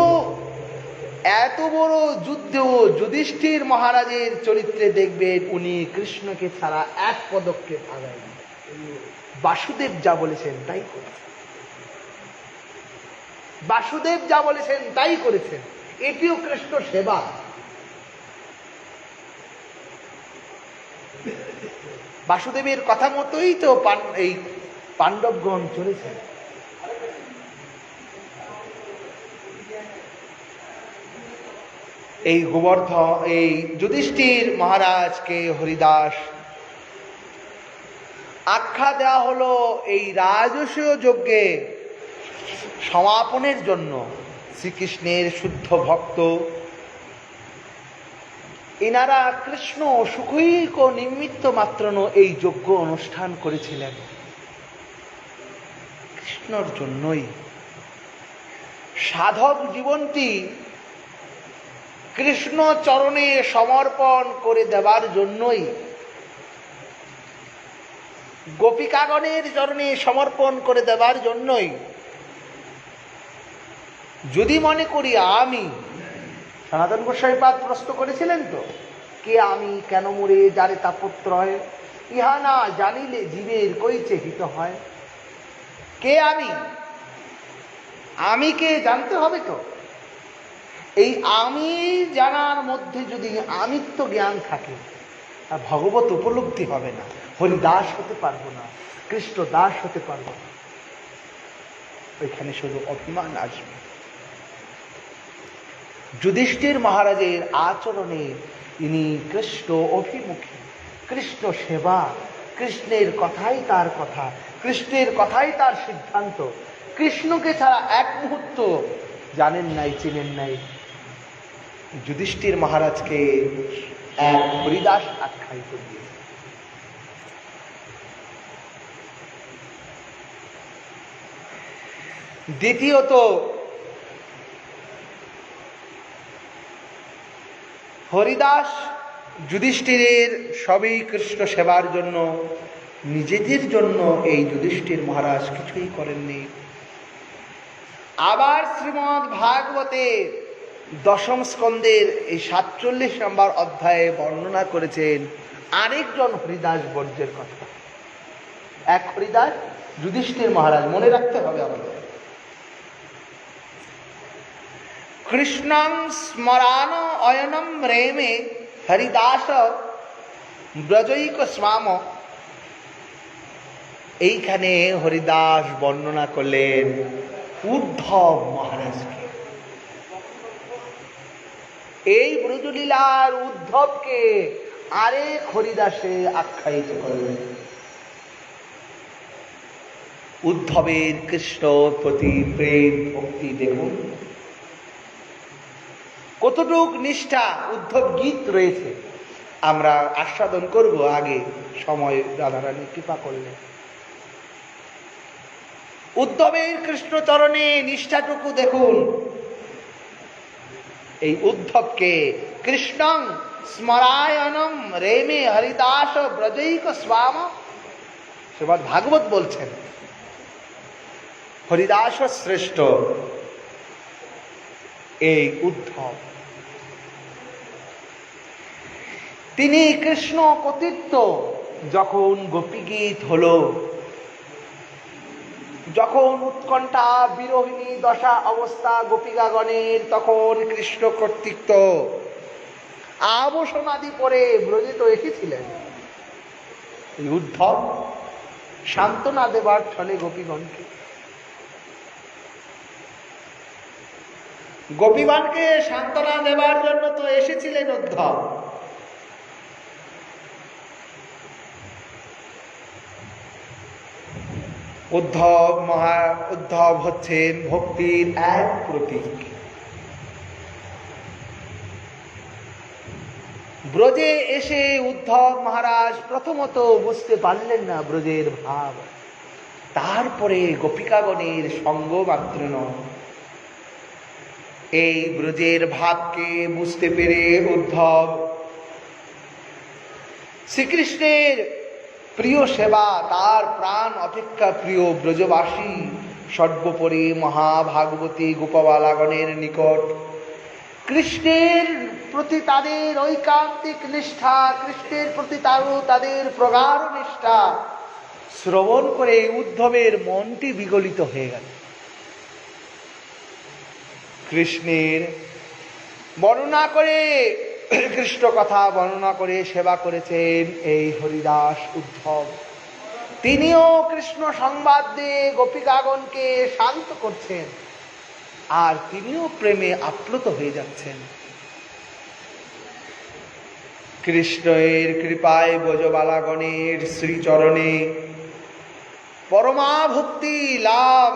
এত বড় যুদ্ধেও যুধিষ্ঠির মহারাজের চরিত্রে দেখবেন উনি কৃষ্ণকে ছাড়া এক পদক্ষেপ আগায়নি। বাসুদেব যা বলেছেন তাই করেছেন, বাসুদেব যা বলেছেন তাই করেছেন। এটিও কৃষ্ণ সেবা। বাসুদেবের কথা মতোই তো এই পাণ্ডবগণ চলেছেন। এই গোবর্ধন, এই যুধিষ্ঠির মহারাজকে হরিদাস আখ্যা দেওয়া হলো এই রাজসূয় যজ্ঞে সমাপনের জন্য। শ্রীকৃষ্ণের শুদ্ধ ভক্ত এনারা কৃষ্ণ সুখৈক নিমিত্ত মাত্র এই যজ্ঞ অনুষ্ঠান করেছিলেন, কৃষ্ণর জন্যই। সাধক জীবনটি কৃষ্ণ চরণে সমর্পণ করে দেবার জন্যই, গোপিকাগণের চরণে সমর্পণ করে দেবার জন্যই। যদি মনে করি আমি, সনাতন গোস্বামীপাদ প্রশ্ন করেছিলেন তো, কে আমি, কেন মরে, যারে তাপত্রয়, ইহা না জানিলে জীবের কইছে হিত হয়। কে আমি? আমিকে জানতে হবে তো। এই আমি জানার মধ্যে যদি আমিত্ব জ্ঞান থাকে, আর ভগবত উপলব্ধি হবে না, হরিদাস হতে পারবো না, কৃষ্ণ দাস হতে পারবো না। ওইখানে শুধু অভিমান আসবে। যুধিষ্ঠির মহারাজের আচরণে ইনি কৃষ্ণ অভিমুখী, কৃষ্ণ সেবা, কৃষ্ণের কথাই তার কথা, কৃষ্ণের কথাই তার সিদ্ধান্ত। কৃষ্ণকে ছাড়া এক মুহূর্ত জানেন নাই, চিনেন নাই। যুধিষ্ঠির মহারাজকে এক হরিদাস আখ্যায়িত দিয়েছে। দ্বিতীয়ত, হরিদাস যুধিষ্ঠিরের সবই কৃষ্ণ সেবার জন্য, নিজেদের জন্য এই যুধিষ্ঠির মহারাজ কিছুই করেননি। আবার শ্রীমদ্ ভাগবতে দশম স্কন্ধের এই 47 নম্বর অধ্যায়ে বর্ণনা করেছেন আরেকজন হরিদাস বর্জ্যের কথা। এক হরিদাস যুধিষ্ঠির মহারাজ, মনে রাখতে হবে আমাদের। কৃষ্ণং স্মরান অয়নম রেমে হরিদাস ব্রজৈক স্বাম। এইখানে হরিদাস বর্ণনা করলেন উদ্ধব মহারাজকে। এই ব্রজলীলার উদ্ধবকে আরেক হরিদাসে আখ্যায়িত করলেন। উদ্ধবের কৃষ্ণ প্রতি প্রেম ভক্তি দেখুন, কতটুক নিষ্ঠা উদ্ধব গীত রয়েছে, আমরা আস্বাদন করব আগে, সময় রাধারানী কৃপা করলে। উদ্ধবের কৃষ্ণচরণে নিষ্ঠাটুকু দেখুন। এই উদ্ধবকে কৃষ্ণং স্মরায়নম রেমে হরিদাস ব্রজৈক স্বাম। শ্রীমদ্ ভাগবত বলছেন হরিদাস শ্রেষ্ঠ এই উদ্ধব। তিনি কৃষ্ণ কর্তৃত্ব যখন গোপীগীত হলো, যখন উৎকণ্ঠা বিরোহিণী দশা অবস্থা গোপিকাগণের, তখন কৃষ্ণ কর্তৃত্ব আবসনাদি পরে ব্রজে তো এসেছিলেন। এই উদ্ধব সান্ত্বনা দেবার ছলে গোপীগণকে, গোপীগণকে সান্ত্বনা দেবার জন্য তো এসেছিলেন উদ্ধব। উদ্ধব হচ্ছেন ভক্তির এক প্রতীক। ব্রজে এসে উদ্ধব মহারাজ প্রথমত বুঝতে পারলেন না ব্রজের ভাব, তারপরে গোপিকাগণের সঙ্গ মাত্র নয়, এই ব্রজের ভাবকে বুঝতে পেরে উদ্ধব শ্রীকৃষ্ণের প্রিয় সেবা, তার প্রাণ অপেক্ষা প্রিয় ব্রজবাসী সর্বোপরি মহাভাগবতী গোপবালাগণের নিকট কৃষ্ণের প্রতি তাদের ঐকান্তিক নিষ্ঠা, কৃষ্ণের প্রতি তাদের প্রগাঢ় নিষ্ঠা শ্রবণ করে উদ্ধবের মনটি বিগলিত হয়ে গেল। কৃষ্ণের বর্ণনা করে, কৃষ্ণ কথা বর্ণনা করে সেবা করেছেন এই হরিদাস উদ্ধব। তিনিও কৃষ্ণ সংবাদ দিয়ে গোপিকাগণকে শান্ত করছেন, আর তিনিও প্রেমে আপ্লুত হয়ে যাচ্ছেন। কৃষ্ণের কৃপায় ব্রজবালাগণের শ্রীচরণে পরমাভক্তি লাভ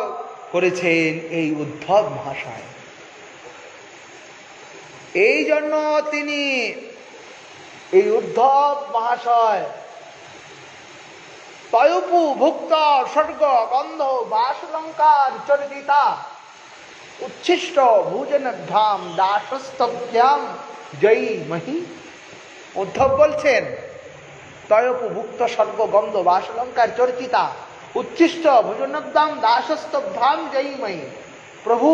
করেছেন এই উদ্ধব মহাশয়। এই জন্য তিনি এই উদ্ধব মহাশয় তয়পু ভুক্ত স্বর্গ গন্ধ বাসলঙ্কার চর্চিতা উচ্ছিষ্ট ভুজনধাম দাসস্তভ্যাম জয়ী মহি। উদ্ধব বলছেন তয়পু ভুক্ত স্বর্গ গন্ধ বাসলঙ্কার চর্চিতা উচ্ছিষ্ট ভুজনধাম দাসস্তভ্যাম জয়ী মহি। প্রভু,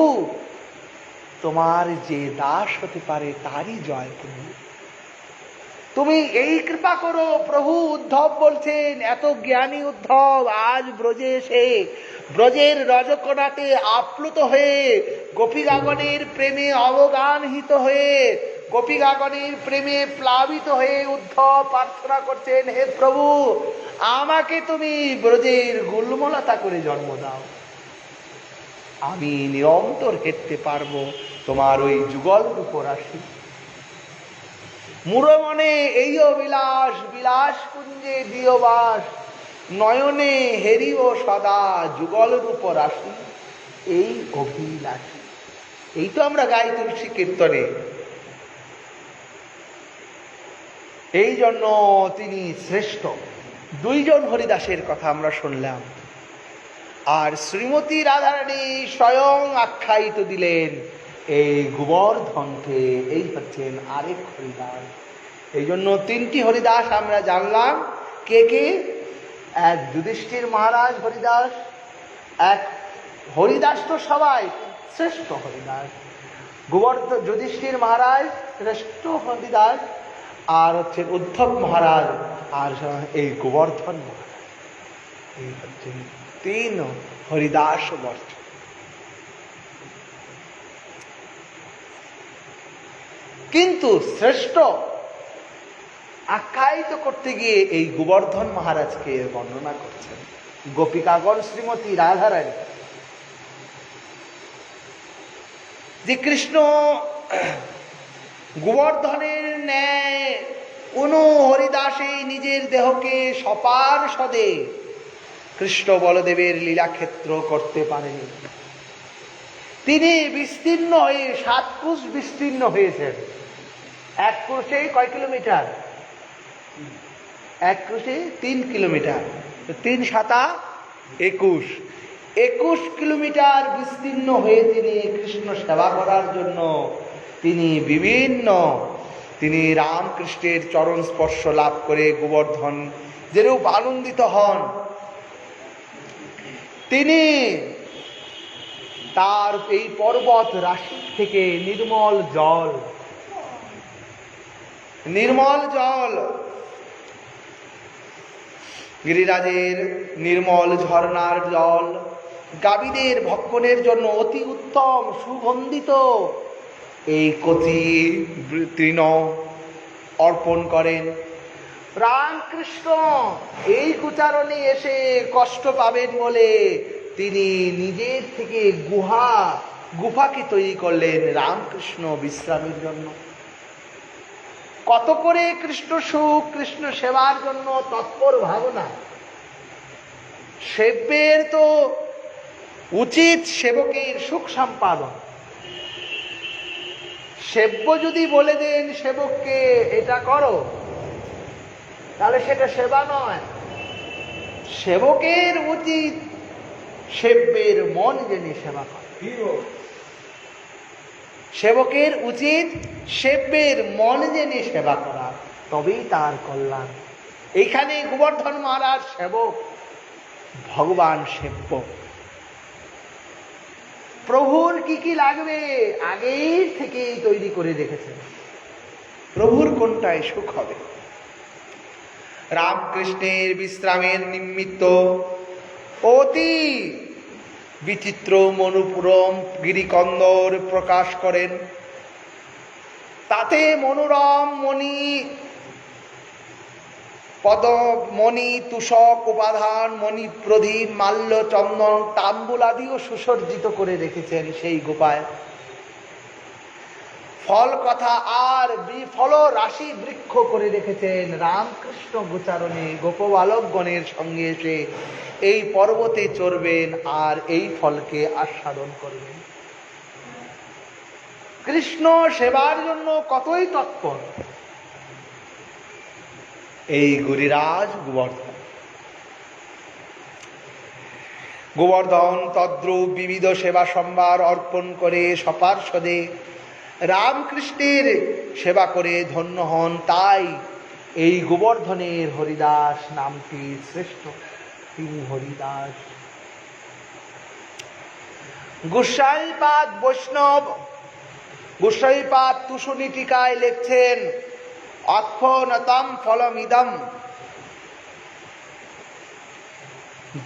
তোমার যে দাস হতে পারে তারই জয়। তুমি এই কৃপা করো প্রভু। উদ্ধব বলছেন, এত জ্ঞানী উদ্ধব আজ ব্রজে এসে ব্রজের রজকনাতে আপ্লুত হয়ে গোপীগাগণের প্রেমে অবগানহিত হয়ে গোপীগাগণের প্রেমে প্লাবিত হয়ে উদ্ধব প্রার্থনা করছেন, হে প্রভু, আমাকে তুমি ব্রজের গুল্মলতা করে জন্ম দাও, আমি নিরন্তর হেঁটতে পারবো তোমার ওই যুগল রূপ রাশি। মুরমনে এই বিলাস বিলাস কুঞ্জে দিয়বাস নয়নে হেরিও সদা যুগল রূপ রাশি এই অভিলাষী। এই তো আমরা গাই তুলসী কীর্তনে। এই জন্য তিনি শ্রেষ্ঠ। দুইজন হরিদাসের কথা আমরা শুনলাম, আর শ্রীমতী রাধারানী স্বয়ং আখ্যায়িত দিলেন এই গোবর্ধনকে। এই হচ্ছেন আরেক হরিদাস। এই জন্য তিনটি হরিদাস আমরা জানলাম। কে কে? এক যুধিষ্ঠির মহারাজ হরিদাস, এক হরিদাস তো সবাই, শ্রেষ্ঠ হরিদাস যুধিষ্ঠির মহারাজ শ্রেষ্ঠ হরিদাস, আর হচ্ছেন উদ্ধব মহারাজ, আর এই গোবর্ধন মহারাজ। এই হচ্ছেন তিন হরিদাস বর্ষ। কিন্তু শ্রেষ্ঠ আখ্যায়িত করতে গিয়ে এই গোবর্ধন মহারাজকে বর্ণনা করছেন গোপিকাগণ শ্রীমতী রাধারানী। যে কৃষ্ণ গোবর্ধনের ন্যায় কোন হরিদাসেই নিজের দেহকে সপার্ষদে কৃষ্ণ বলদেবের লীলাক্ষেত্র করতে পারেনি। তিনি বিস্তীর্ণ হয়ে 7 কোষ বিস্তীর্ণ হয়েছেন। এক কোষে কয় কিলোমিটার? এক কোষে 3 কিলোমিটার। 3 7 21, 21 কিলোমিটার বিস্তীর্ণ হয়ে তিনি কৃষ্ণ সেবা করার জন্য তিনি রামকৃষ্ণের চরণ স্পর্শ লাভ করে গোবর্ধন যেরূপ আনন্দিত হন, তিনি তার এই পর্বত রাশি থেকে নির্মল জল গিরিরাজের নির্মল ঝর্ণার জল গাভীদের ভক্ষণের জন্য অতি উত্তম সুগন্ধিত এই কচি তৃণ অর্পণ করেন। রামকৃষ্ণ এই কুচারণে এসে কষ্ট পাবেন বলে তিনি নিজের থেকে গুফাকে তৈরি করলেন রামকৃষ্ণ বিশ্রামের জন্য। কত করে কৃষ্ণ সুখ কৃষ্ণ সেবার জন্য তৎপর ভাবনা। সেব্যের তো উচিত সেবকের সুখ সম্পাদন। সেব্য যদি বলে দেন সেবককে এটা করো, তাহলে সেটা সেবা নয়। সেবকের উচিত সেব্যের মন জেনে সেবা করা। সেবকের উচিত সেব্যের মন জেনে সেবা করা, তবেই তার কল্যাণ। এইখানে গোবর্ধন মহারাজ সেবক, ভগবান সেব্য। প্রভুর কি কি লাগবে আগেই থেকেই তৈরি করে রেখেছেন। প্রভুর কোনটায় সুখ হবে। রামকৃষ্ণের বিশ্রামের নিমিত্ত অতি বিচিত্র মনুপুরম গিরিকন্দর প্রকাশ করেন। তাতে মনোরম মণি পদমণি তুষক উপাধান মণি প্রদীপ মাল্য চন্দন তাম্বুলাদিও সুসজ্জিত করে রেখেছেন সেই গোপায়। ফল কথা আর বিফল রাশি বৃক্ষ করে রেখেছেন রামকৃষ্ণ গোচারণে গোপবালকগণের সঙ্গে এসে এই পর্বতে চড়বেন আর এই ফলকে আস্বাদন করবেন। কৃষ্ণ সেবার জন্য কতই তৎপর এই গিরিরাজ গোবর্ধন। গোবর্ধন তদ্রূপ বিবিধ সেবা সম্ভার অর্পণ করে সপার্ষদে রামকৃষ্ণের সেবা করে ধন্য হন। তাই এই গোবর্ধনের হরিদাস নামটি শ্রেষ্ঠ, তিনি হরিদাস। গোসাইপাদ বৈষ্ণব গোসাইপাদ তুষণী টিকায় লিখছেন অক্ষনতম ফলমিদম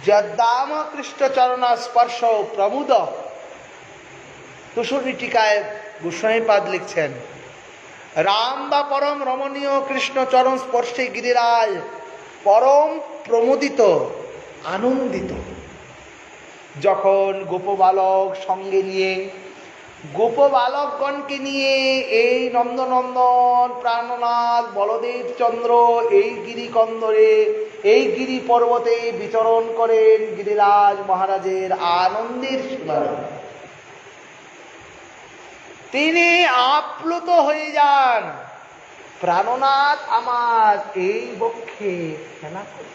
যদ্দাম কৃষ্ণচরণ স্পর্শ প্রমুদ। তুষণী টিকায় গোস্বামীপাদ লিখছেন রাম বা পরম রমণীয় কৃষ্ণচরণ স্পর্শে গিরিরাজ পরম প্রমোদিত আনন্দিত। যখন গোপবালক সঙ্গে নিয়ে গোপবালকগণকে নিয়ে এই নন্দনন্দন প্রাণনাথ বলদেব চন্দ্র এই গিরিকন্দরে এই গিরি পর্বতে বিচরণ করেন, গিরিরাজ মহারাজের আনন্দের সীমা নেই। তিনি আপ্লুত হয়ে যান, প্রাণনাথ আমার এই বক্ষে খেলা করে।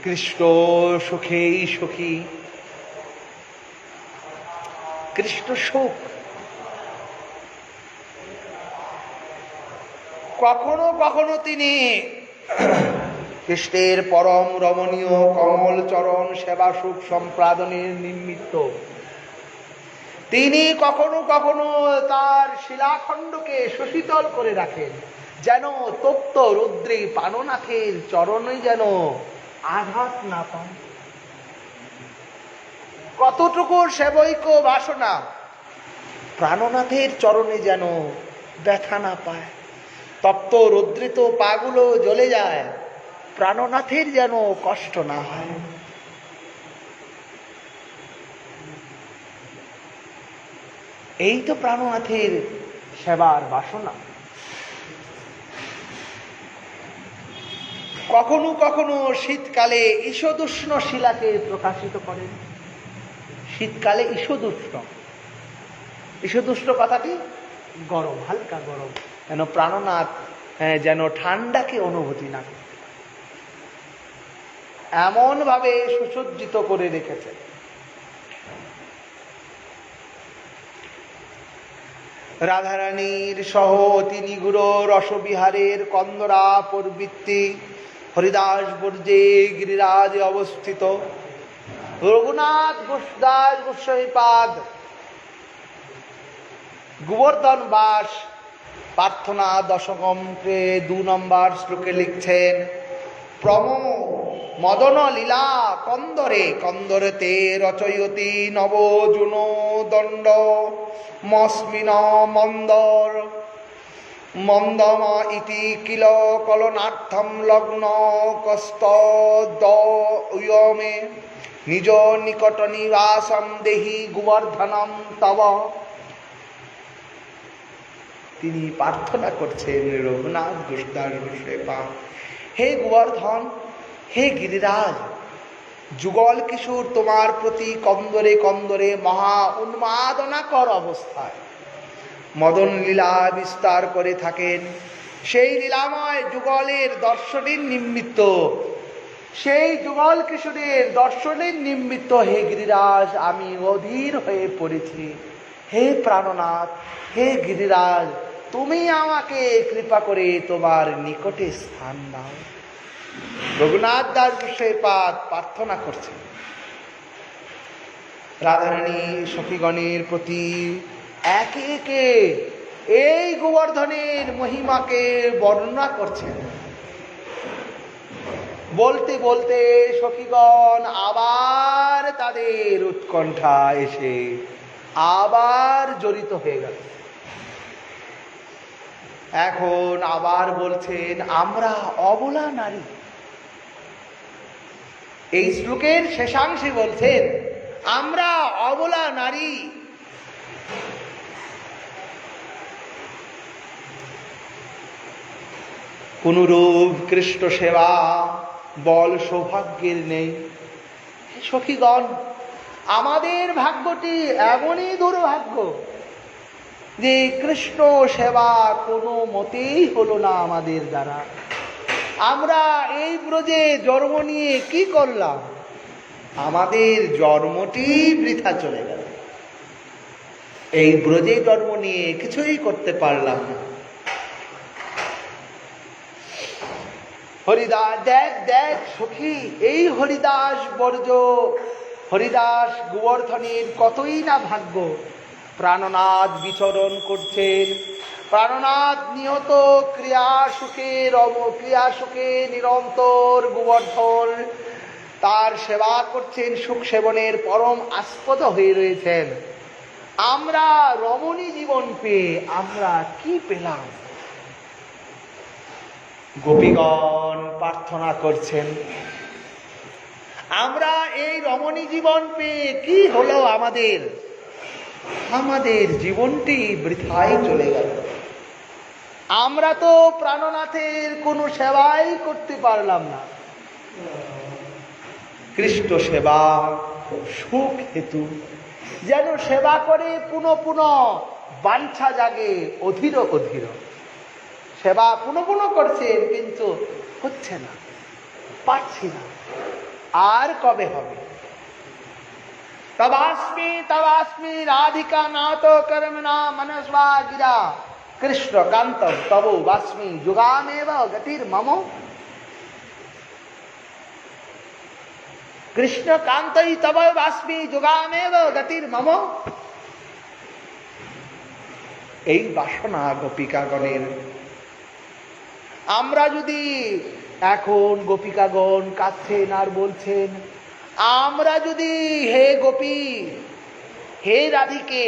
কৃষ্ণ সুখেই সুখী, কৃষ্ণ সুখ। কখনো কখনো তিনি কৃষ্ণের পরম রমণীয় কমল চরণ সেবা সুখ সম্পাদনের নিমিত্ত তিনি কখনো কখনো তার শিলাখণ্ডকে সুশীতল করে রাখেন, যেন তপ্ত রুদ্রে প্রাণনাথের চরণে যেন আঘাত না পান। কতটুকু সেবৈক বাসনা প্রাণনাথের চরণে যেন ব্যথা না পায়। তপ্ত রুদ্রিত পাগুলো জ্বলে যায়, প্রাণনাথের যেন কষ্ট না হয়। এই তো প্রাণনাথের সেবার বাসনা। কখনো কখনো শীতকালে ঈশদুষ্ণ শিলাকে প্রকাশিত করেন। শীতকালে ঈশদুষ্ণ, ঈশদুষ্ণ কথাটি গরম, হালকা গরম, যেন প্রাণনাথ যেন ঠান্ডাকে অনুভূতি না করে, এমন ভাবে সুসজ্জিত করে রেখেছে। রাধারানীর সহ অতি নিগুড় রসবিহারের কন্দরা প্রবৃত্তি হরিদাস বর্জে গিরিরাজে অবস্থিত রঘুনাথ দাস গোস্বামীপাদ গোবর্ধন বাস প্রার্থনা দশকমকে 2 নম্বর শ্লোকে লিখছেন প্রম মদন লীলা কন্দরে কন্দরতে রচয়তি নবজুন দণ্ড মস্মিন মন্দর মন্দম ইতি কিল কলনার্থম লগ্ন কস্তদয়মে নিজ নিকট নিবাসম দেহি গোবর্ধনম তব। তিনি প্রার্থনা করছেন রঘুনাথ দাস গোস্বামীপাদ, হে গোবর্ধন, হে গিরিরাজ, যুগল কিশোর তোমার প্রতি কন্দরে কন্দরে মহা উন্মাদনাকর অবস্থায় মদন লীলা বিস্তার করে থাকেন। সেই লীলাময় যুগলের দর্শনের নিমিত্ত, সেই যুগল কিশোরের দর্শনের নিমিত্ত হে গিরিরাজ আমি অধীর হয়ে পড়েছি। হে প্রাণনাথ, হে গিরিরাজ, তুমি আমাকে কৃপা করে তোমার নিকটে স্থান দাও। রঘুনাথ দাস গোস্বামীপাদ প্রার্থনা করছেন। রাধারানী সখীগণের প্রতি একে একে এই গোবর্ধনের মহিমাকে বর্ণনা করছেন। বলতে বলতে সখীগণ আবার তাদের উৎকণ্ঠা এসে আবার জড়িত হয়ে গেল। এখন আবার বলছেন আমরা অবলা নারী। এই শ্লোকের শেষাংশে বলছেন আমরা অবলা নারী, কোনরূপ কৃষ্ণ সেবা বল সৌভাগ্যের নেই। সখীগণ, আমাদের ভাগ্যটি এমনই দুর্ভাগ্য যে কৃষ্ণ সেবা কোনো মতেই হলো না আমাদের দ্বারা। আমরা এই ব্রজে জন্ম নিয়ে কি করলাম? আমাদের জন্মটি বৃথা চলে গেল। এই ব্রজে জন্ম নিয়ে কিছুই করতে পারলাম না। হরিদাস, দেখ দেখ সখী, এই হরিদাস বর্জ, হরিদাস গোবর্ধনের কতই না ভাগ্য। প্রাণনাথ বিচরণ করছেন, প্রাণনাথ নিহত ক্রিয়া সুখে নিরন্তর গোবর্ধন তার সেবা করছেন, সুখ সেবনের পরম আস্পদ হয়ে রয়েছেন। আমরা রমণী জীবন পেয়ে আমরা কি পেলাম? গোপীগণ প্রার্থনা করছেন, আমরা এই রমণী জীবন পেয়ে কি হলো আমাদের? আমাদের জীবনটি বৃথায় চলে গেল। আমরা তো প্রাণনাথের কোনো সেবাই করতে পারলাম না। কৃষ্ণ সেবা সুখ হেতু, যেন সেবা করে পুনঃ পুনঃ বাঞ্ছা জাগে অধীর অধীর। সেবা পুনঃ পুনঃ করছেন, কিন্তু হচ্ছে না, পাচ্ছি না। আর কবে হবে? তবাস্মি তবাস্মি রাধিকা নাথ কর্মণা মনস্বা গিরা কৃষ্ণ কান্ত তব বাস্মি যুগামেব গতির মম। কৃষ্ণ কান্তই তব বাস্মি যুগামেব গতির মম। এই বাসনা গোপিকাগণের। আমরা যদি এখন গোপিকাগণ কাঁদছেন আর বলছেন, আমরা যদি হে গোপী, হে রাধিকে,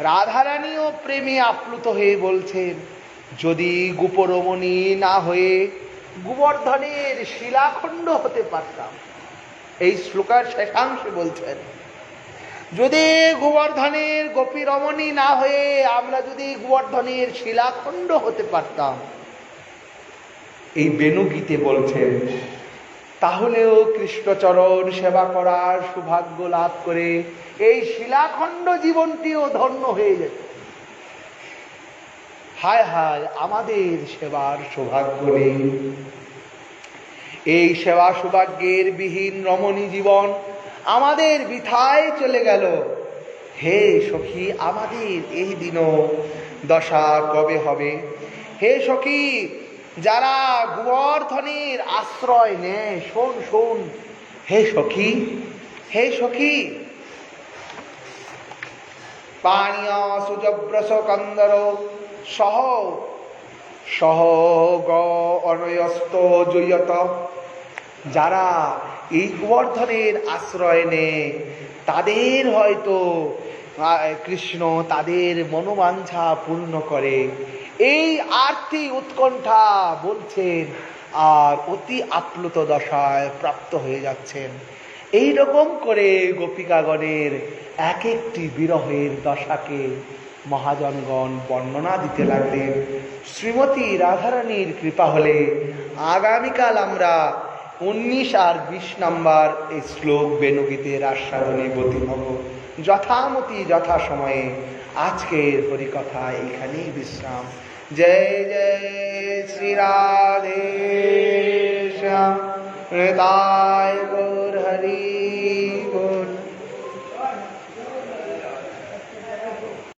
রাধারানীও প্রেমে আপ্লুত হয়ে বলছেন, যদি গোপরমণি না হয়ে গোবর্ধনের শিলাখণ্ড হতে পারতাম। এই শ্লোকার শেষাংশে বলছেন, যদি গোবর্ধনের গোপী রমণী না হয়ে আমরা যদি গোবর্ধনের শিলাখণ্ড হতে পারতাম। এই বেণুগীতে বলছেন, তাহলেও কৃষ্ণচরণ সেবা করার সৌভাগ্য লাভ করে এই শিলাখণ্ড জীবনটিও ধন্য হয়ে যেত। হায় হায়, আমাদের সেবার সৌভাগ্য নেই। এই সেবা সৌভাগ্যের বিহীন রমণী জীবন আমাদের বৃথায় চলে গেল। হে সখী, আমাদের এই দিনও দশা কবে হবে? হে সখী, যারা গোবর্ধনের আশ্রয় নেয়, শোন শোন, হে সখী, হে সখী, পানীয় সুজব্রস কন্দর সহ সহ গ অনয়স্ত জয়ত। যারা এই গোবর্ধনের আশ্রয় নেয় তাদের হয়তো কৃষ্ণ তাদের মনোবাঞ্ছা পূর্ণ করে। এই আর্থিক উৎকণ্ঠা বলছেন, আর অতি আপ্লুত দশায় প্রাপ্ত হয়ে যাচ্ছেন। এই রকম করে গোপিকাগণের এক একটি বিরহের দশাকে মহাজনগণ বর্ণনা দিতে লাগলেন। শ্রীমতী রাধারানীর কৃপা হলে আগামীকাল আমরা 19 আর 20 নম্বর এই শ্লোক বেণুগীতের আস্বাদনে ব্রতী হব যথামতি যথাসময়ে। আজকের হরিকথা এখানেই বিশ্রাম। জয় জয় শ্রী রাধে শ্যাম।